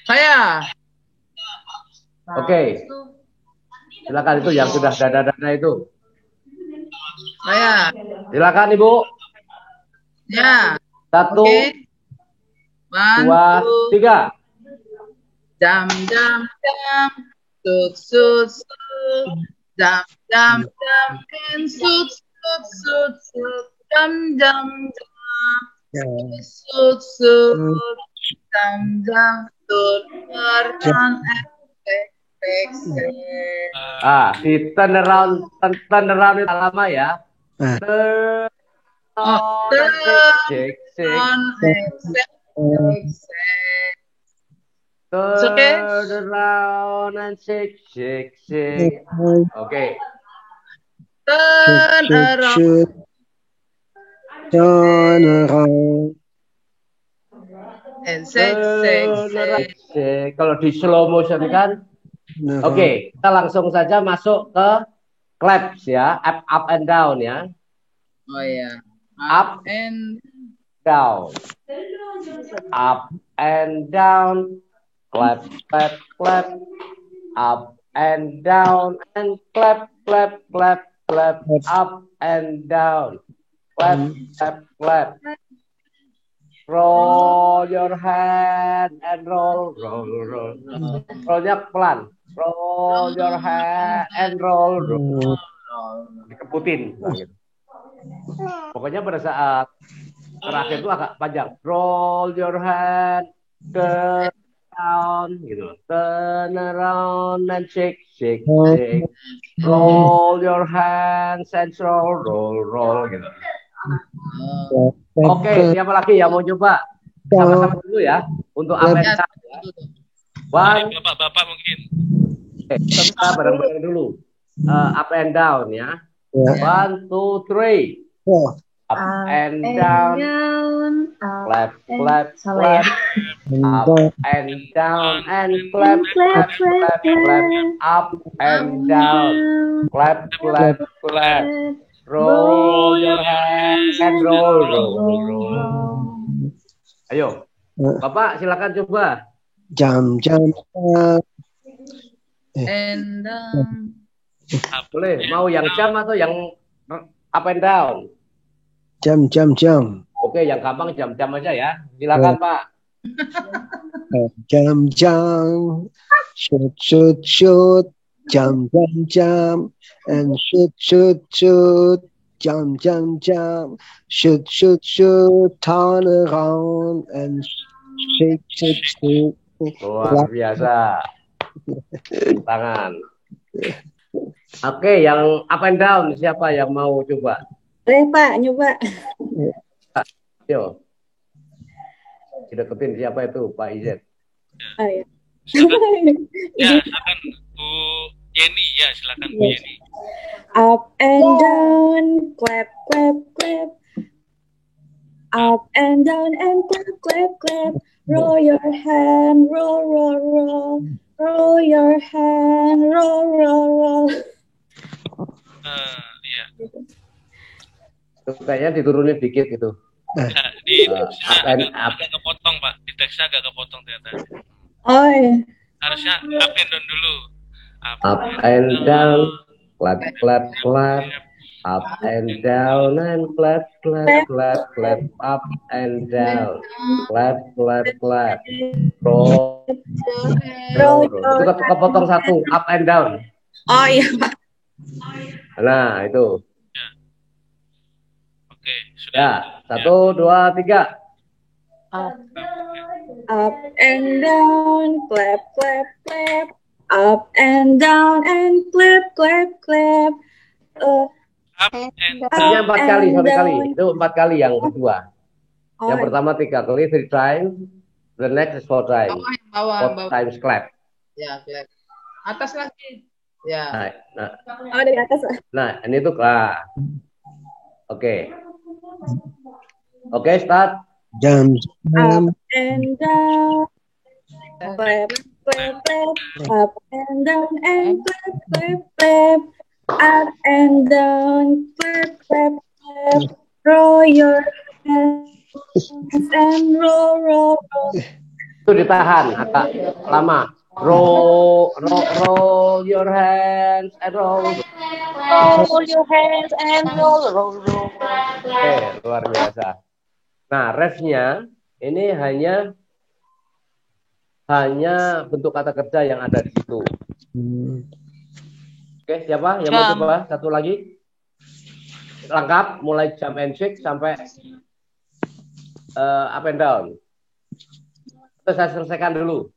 Saya. Oke. Silakan itu yang sudah dada-dada itu. Saya. Silakan Ibu. Ya. 1, 2, 3. Jam jam jam. Shoot shoot shoot. Jam jam jam and shoot shoot shoot shoot. Jam jam jam. Shoot shoot. Jam jam. Turn si turn around itu lama ya. Turn shake, shake. Turn around and shake, shake, shake. Oke. Turn around. Turn around. And shake, shake, shake. Kalau di slow motion kan. Oke, kita langsung saja masuk ke claps ya, up and down ya. Oh ya. Up and down. Up and down. Clap, clap, clap. Up and down and clap, clap, clap, clap. Up and down. Clap, clap, clap. Roll your hand and roll, roll, roll. Rollnya pelan. Roll your hand and roll, roll. Dikeputin. Gitu. Pokoknya pada saat terakhir itu agak panjang. Roll your hand, turn around, gitu. Turn around and shake, shake, shake. Roll your hands and roll, roll, roll, gitu. Oke, siapa lagi yang mau coba? Sama-sama dulu ya untuk Amerika. Bapak mungkin. Kita bareng-bareng dulu. Up and down ya. 1, 2, 3. Up and down. Clap, clap, clap. Up and down and clap, clap, clap, clap. Up and down. Clap, clap, clap. Roll your hands and roll, roll, roll. Ayo, Bapak silakan coba. Jam. and Boleh, mau yang jam atau yang up and down? Jam. Oke, yang gampang jam-jam aja ya. Silakan Pak. Jam. Shoot. Jam. And shoot. Jam. Shoot. Turn around and shake. Luar biasa. Tangan. Oke, yang up and down siapa yang mau coba? Pak, nyoba. Yo. Deketin siapa itu? Pak Izet. Oh, ya. Ya, silakan Bu Yeni ya, silakan Bu Yeni. Up and down, clap. Up and down and clap, clap, clap. Roll your hand, roll, roll, roll. Roll your hand, roll, roll, roll. Iya. Kayaknya diturunin dikit gitu. Di Up and up. agak kepotong Pak, di teksnya agak kepotong ternyata. Oh iya. Harusnya up and down dulu. Up and down, clap, clap, clap. Up and down and clap, clap, clap, clap. Up and down, clap, clap, clap. Roll, roll, roll. Itu kepotong satu, up and down. Oh iya Pak. Nah itu. Oke, Ya, 1, 2, 3. Up and down, clap, clap, clap. Up and down and clap, clap, clap. Up and Artinya 4 kali, and sorry kali. down. Itu 4 kali yang kedua. Oh, Yang pertama 3 kali, 3 times. The next is 4 times. Bawah, 4 times clap. Ya, clap. Atas lagi. Ya. Oh dari atas. Nah, ini tuh Oke. Oke, start. Jam. Up and down, clap, clap, clap. Up and down and clap, clap, clap. Up and down, clap, clap, clap. Roll your hands and roll, roll, roll. Itu ditahan agak lama. Roll your hands and roll. Roll your hands and roll, roll, roll. Oke, luar biasa. Nah, refnya ini hanya bentuk kata kerja yang ada di situ. Oke, siapa yang mau coba? Satu lagi. Lengkap, mulai jump and shake sampai up and down. Terus saya selesaikan dulu.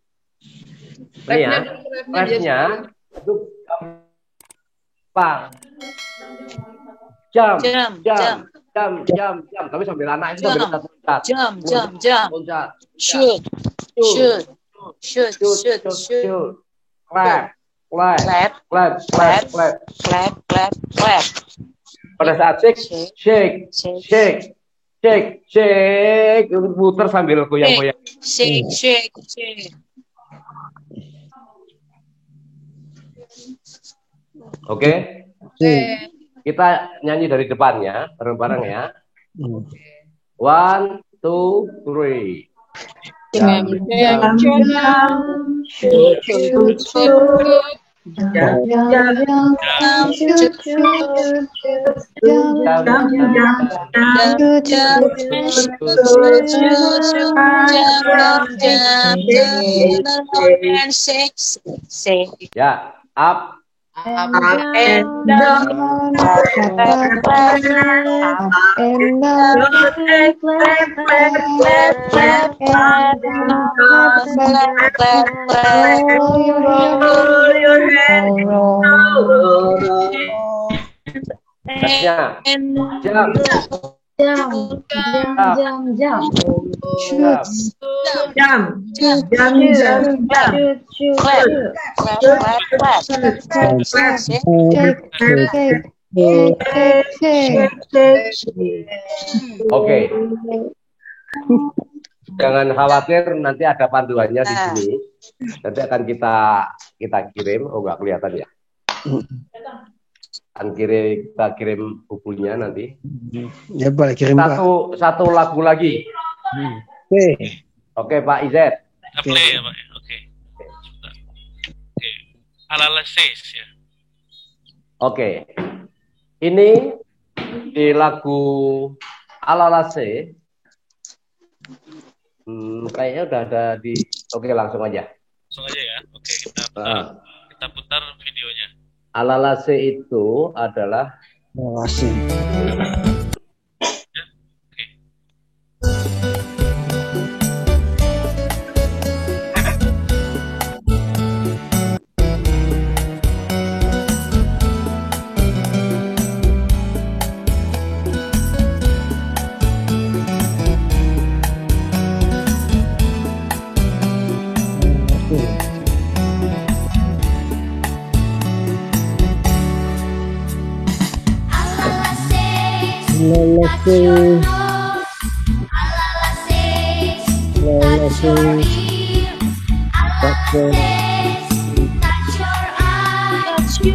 Ini ya, refnya itu gampang. Jump. Tapi sambil anak itu sambil loncat. Loncat. Shoot. Clap. Pada saat shake. Putar sambil goyang-goyang. Shake. Oke. Kita nyanyi dari depannya, bareng-bareng ya. 1, 2, 3. Ya, up and down, Oke. Jangan khawatir, nanti ada panduannya di sini. Nanti akan kita kirim. Oh, nggak kelihatan ya. Kita kirim bukunya nanti. Ya, boleh kirim, Pak. Satu lagu lagi. Oke, Pak Izet. Play ya Pak. Oke. Alalases ya. Oke. Ini di lagu Alalase. Kayaknya udah ada di. Oke, langsung aja. Langsung aja ya. Oke, kita putar videonya. Alalase itu adalah Jayanya. 1, 2, 3,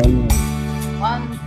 4.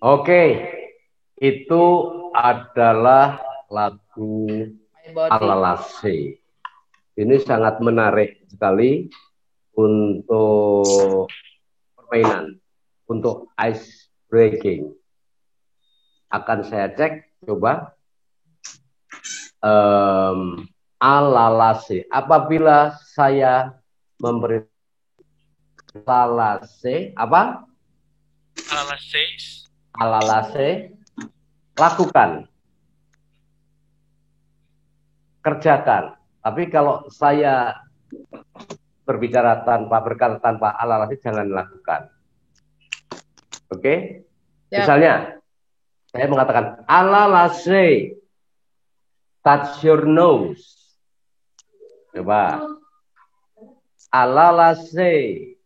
Oke, itu adalah lagu My Body. Alalase. Ini sangat menarik sekali untuk permainan, untuk ice breaking. Akan saya cek, coba. Alalase. Apabila saya memberi alalase, apa? Alalase, lakukan, kerjakan. Tapi kalau saya berbicara berkata tanpa alalase, jangan lakukan. Oke? Misalnya, saya mengatakan alalase, touch your nose. Coba. Alalase,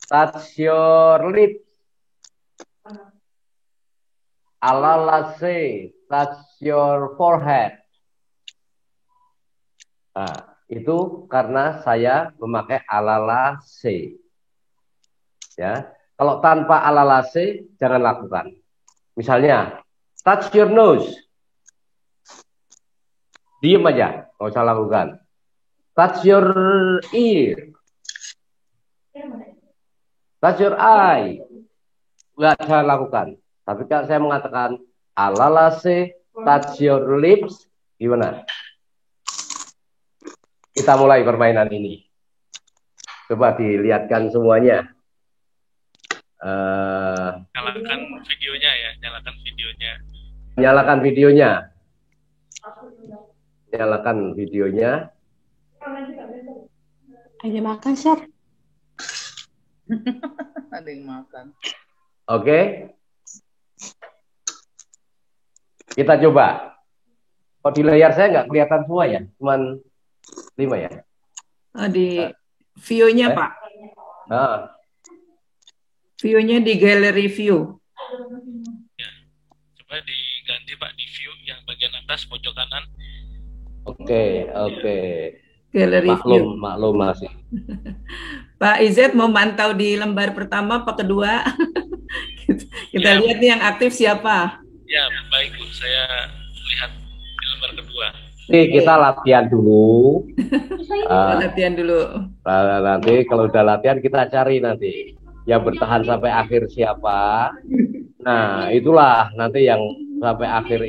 touch your lips. Alalase, touch your forehead. Nah, itu karena saya memakai alalase. Ya, kalau tanpa alalase jangan lakukan. Misalnya, touch your nose. Diam aja, nggak usah lakukan. Touch your ear. Touch your eye. Nggak usah lakukan. Tapi kalau saya mengatakan alalase, touch your lips, gimana? Kita mulai permainan ini. Coba dilihatkan semuanya. Nyalakan videonya ya, nyalakan videonya. Nyalakan videonya. Nyalakan videonya. Ada makan, Chef. Ada yang makan. Oke. Kita coba. Kok di layar saya nggak kelihatan semua ya? Cuman 5 ya? Di view-nya, Pak. View-nya di gallery view. Ya. Coba diganti Pak di view yang bagian atas pojok kanan. Oke. Gallery view. Maklum masih. Pak Izet mau mantau di lembar pertama, apa kedua? Kita lihat nih yang aktif siapa. Ya, baik Bu. Saya lihat di lembar kedua. Oke, kita latihan dulu. Latihan dulu. Nanti kalau udah latihan kita cari nanti yang bertahan sampai akhir siapa. Nah, itulah nanti yang sampai akhir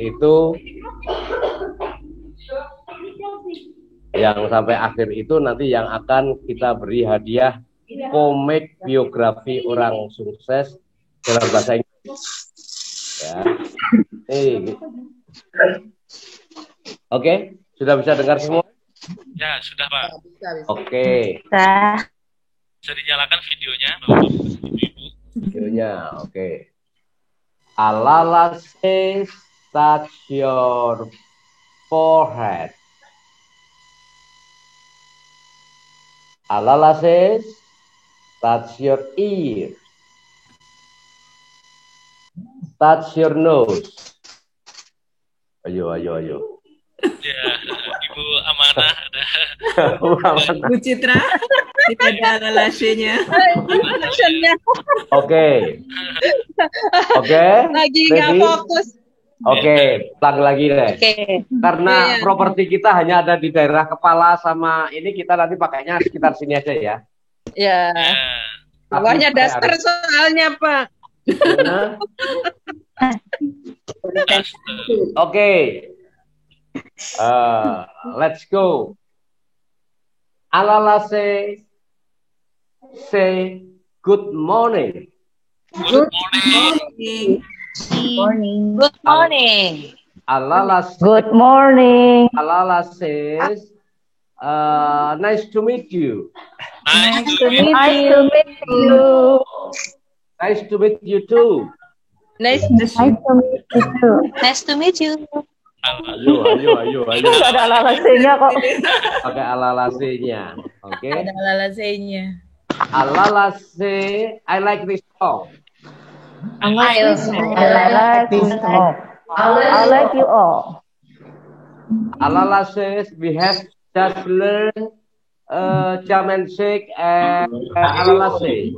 itu, nanti yang akan kita beri hadiah komik biografi orang sukses dalam bahasa Inggris. Ya. Oke, sudah bisa dengar semua? Ya, sudah Pak. Bisa, bisa. Oke. Bisa dinyalakan videonya, Bapak-Bapak, Ibu-Ibu. Videonya, oke. Alala says touch your forehead. Alala says touch your ear. Touch your nose. Ayo. Ya, Ibu Amanah ada. Bu Citra, tidak ada alasnya. Oke. Lagi nggak Ready? fokus. Oke, ulang lagi deh. Oke. Karena Iya. properti kita hanya ada di daerah kepala sama ini, kita nanti pakainya sekitar sini aja ya. Ya. Ya, Bawahnya Tapi daster harus- soalnya, Pak. Oke. Let's go. Alala say good morning. good morning. Good morning. Alala Good morning. Alala says nice to meet you. Nice to meet you. Nice to meet you. Nice to meet you too. Nice. Nice to meet you too. Nice to meet you. Ayo. Gak ada alasnya kok. Pakai alala say-nya. Oke. Ada alasnya. Alala say I like this song. I like this song. I like you all. Alala says we have just learned jam and shake and alala say.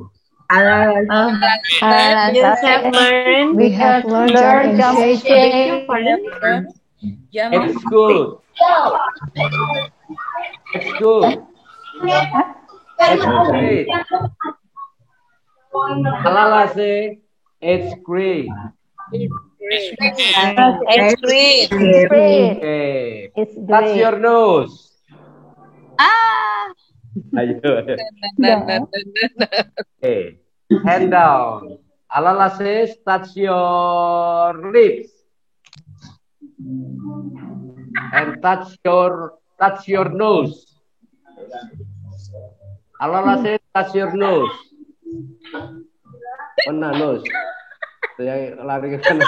We have learned jump shake. It's good. It's good. It's great. Alala say it's great. It's great. Okay. It's Touch great. your nose. Ayo. Okay. Hand down. Alala says touch your lips. And touch your nose. Alala says touch your nose. Mana nose? Saya lari ke sana.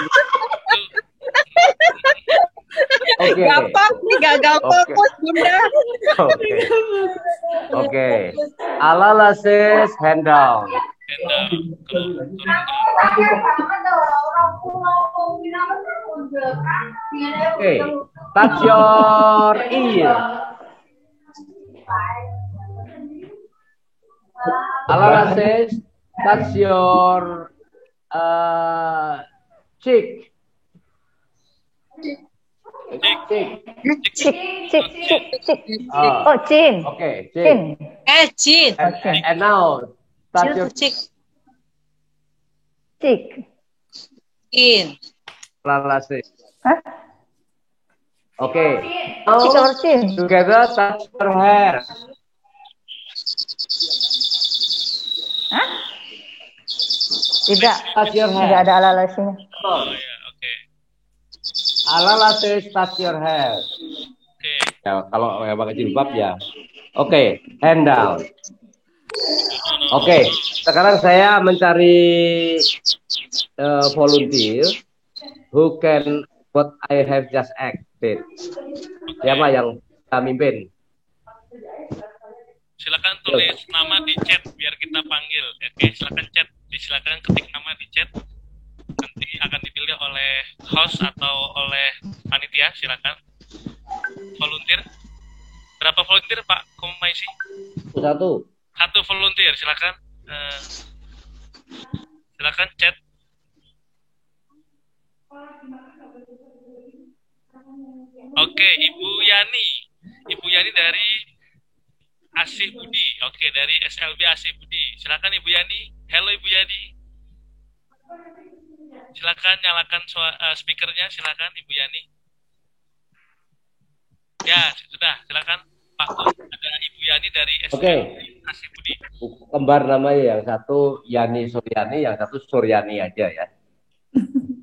Oke. Gagal fokus, Bunda. Oke. Alala says hand down. Oke. Touch your ear. Alala says touch your cheek. Chick. Ah. Oh, chin. Okay, cheek. Chin. And now touch your Chick. Alala says. Huh? Okay. Chick Now or chin? together touch your hair. Hah? Tidak. Touch your Tidak hair. ada alasnya. Oh ya, oke. Alala says touch your hair. Oke. Ya, kalau yang pakai jilbab ya. Oke, hand down. Oke, sekarang saya mencari volunteer who can what I have just acted. Siapa yang bisa mimpin? Silakan tulis nama di chat biar kita panggil. Oke, silakan ketik nama di chat. Nanti akan dipilih oleh host atau oleh panitia. Silakan. Volunteer. Berapa volunteer Pak Kumaisi? Satu. Satu volunteer. Silakan. Silakan chat. Oke, Ibu Yani. Ibu Yani dari Asih Budi. Oke, dari SLB Asih Budi. Silakan Ibu Yani. Halo Ibu Yani. Silakan nyalakan speakernya. Silakan Ibu Yani. Ya, sudah. Silakan Pak Kum. Ada Ibu Yani dari SLB Oke. Asih Budi. Kembar namanya, yang satu Yani Suryani, yang satu Suryani aja ya.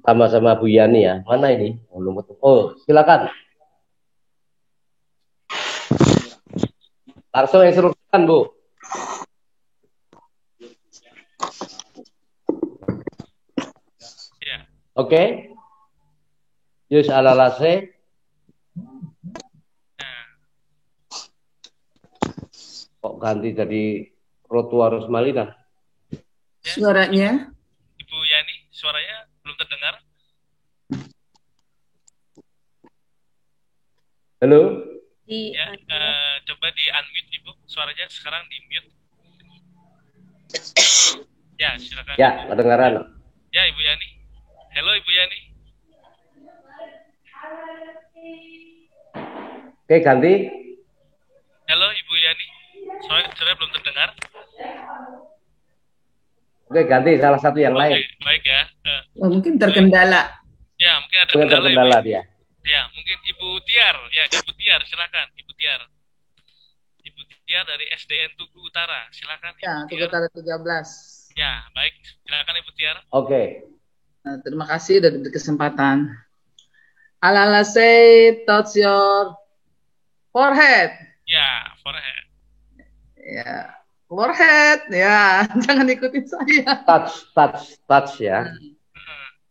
sama-sama Bu Yani ya. Mana ini? Belum ketemu. Oh, silakan. Langsung instruksikan, Bu. Ya. Oke. Yus alalase. Kok ganti jadi Rotua Rosmalina? Ya. Suaranya? Ibu Yani, suaranya belum terdengar. Halo? Ya, coba di unmute Ibu. Suaranya sekarang di mute. Ya, silakan. Ya, Ibu. kedengaran. Ya, Ibu Yani. Halo, Ibu Yani. Oke, ganti. Halo, Ibu Yani. Suaranya belum terdengar. Oke, ganti salah satu yang lain. Baik ya. Oh, mungkin terkendala. Ya, mungkin ada Mungkin kendala terkendala Ibu. dia. Ya, mungkin Ibu Tiar. Ya, Ibu Tiar, silakan. Ibu Tiar. Ibu Tiar dari SDN Tugu Utara. Silakan. Ya, Ibu Tugu Tiar. Utara 13. Ya, baik. Silakan Ibu Tiar. Oke. Nah, terima kasih sudah diberi kesempatan. Alala say touch your forehead. Ya, forehead. Ya, forehead. Ya, jangan ikutin saya. Touch ya.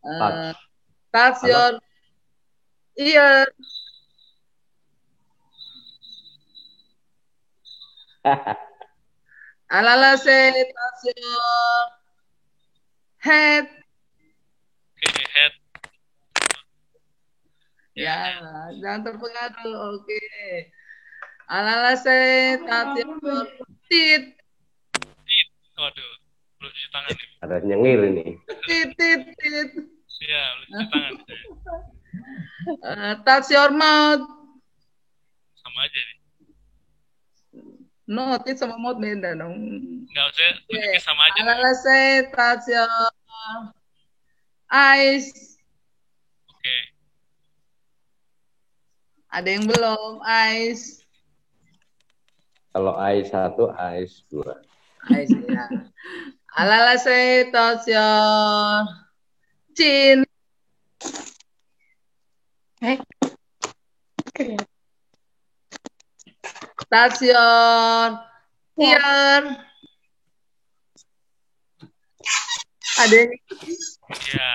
Uh, touch your ear. Alala say touch your head. Oke, head. Ya, jangan terpengaruh. Oke. Alala say touch your teeth. Waduh, belum cuci tangan nih. Ada nyengir ini. Teeth. Iya, belum cuci tangan. Touch your mouth. Sama aja nih. No, teeth sama mouth beda dong. Enggak usah, tunjuknya sama aja nih. Alala say touch your eyes. Oke. Ada yang belum eyes. Kalau eyes 1, eyes 2. Eyes ya. Alala say touch your chin. Touch your ear. Ada yang Ya.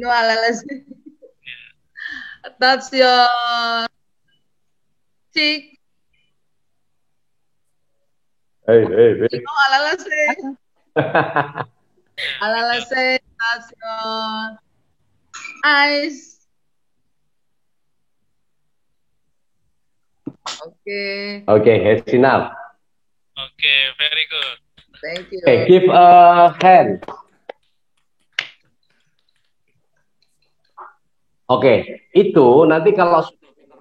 no alala say. Touch your cheek. Hey. No alala say. Alala say touch your eyes. Oke, head enough. Oke, very good. Thank you. Oke, give a hand. Oke, itu nanti kalau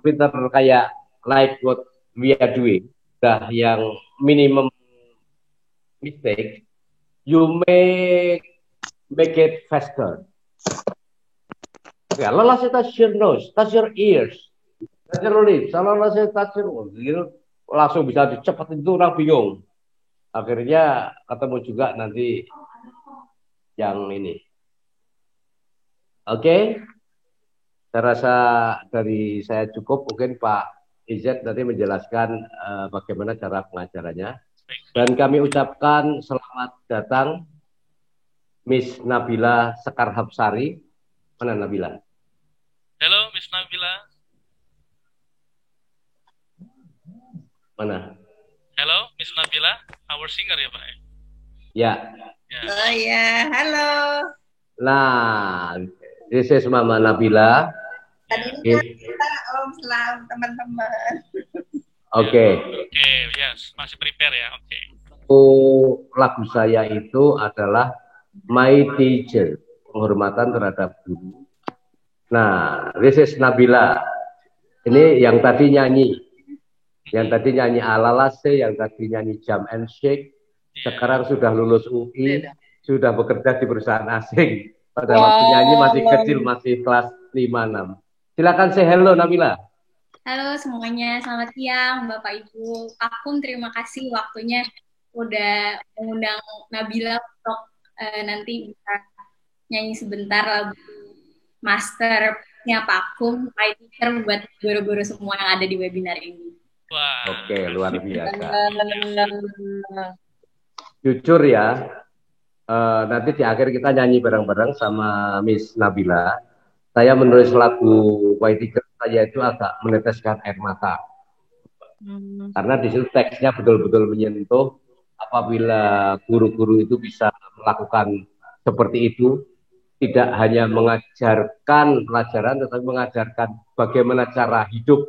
pinter kayak like what we are doing, udah yang minimum mistake, you make it faster. Oke, lalu saya touch your nose, touch your ears, touch your lips, lalu saya touch your gitu, langsung bisa dicepetin itu orang bingung. Akhirnya ketemu juga nanti yang ini. Oke. Saya rasa dari saya cukup, mungkin Pak Izet nanti menjelaskan bagaimana cara pengajarannya. Dan kami ucapkan selamat datang Miss Nabila Sekar Hapsari. Mana Nabila? Halo, Miss Nabila. Mana? Halo, Miss Nabila, our singer ya Pak? Ya. Oh ya, halo. Nah, this is Mama Nabila. Tadi kita Om Selam teman-teman. Oke. Oke, yes, masih prepare ya. Oke. Lagu saya itu adalah My Teacher, penghormatan terhadap guru. Nah, this is Nabila. Ini yang tadi nyanyi. Yang tadi nyanyi Alalase, yang tadi nyanyi Jump and Shake. Sekarang sudah lulus UI, sudah bekerja di perusahaan asing. Pada waktu nyanyi masih kecil, masih kelas 5-6. Silakan say hello Nabila. Halo semuanya, selamat siang Bapak Ibu. Akum terima kasih waktunya udah mengundang Nabila untuk nanti bisa nyanyi sebentar lagu masternya Pak Kum, my teacher buat guru-guru semua yang ada di webinar ini. Wah. Oke, luar biasa. Jujur ya, nanti di akhir kita nyanyi bareng-bareng sama Miss Nabila. Saya menulis lagu White Tiger, saya itu agak meneteskan air mata. Karena di situ teksnya betul-betul menyentuh. Apabila guru-guru itu bisa melakukan seperti itu, tidak hanya mengajarkan pelajaran, tetapi mengajarkan bagaimana cara hidup.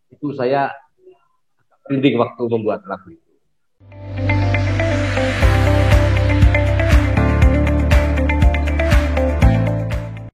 Itu saya merinding waktu membuat lagu itu.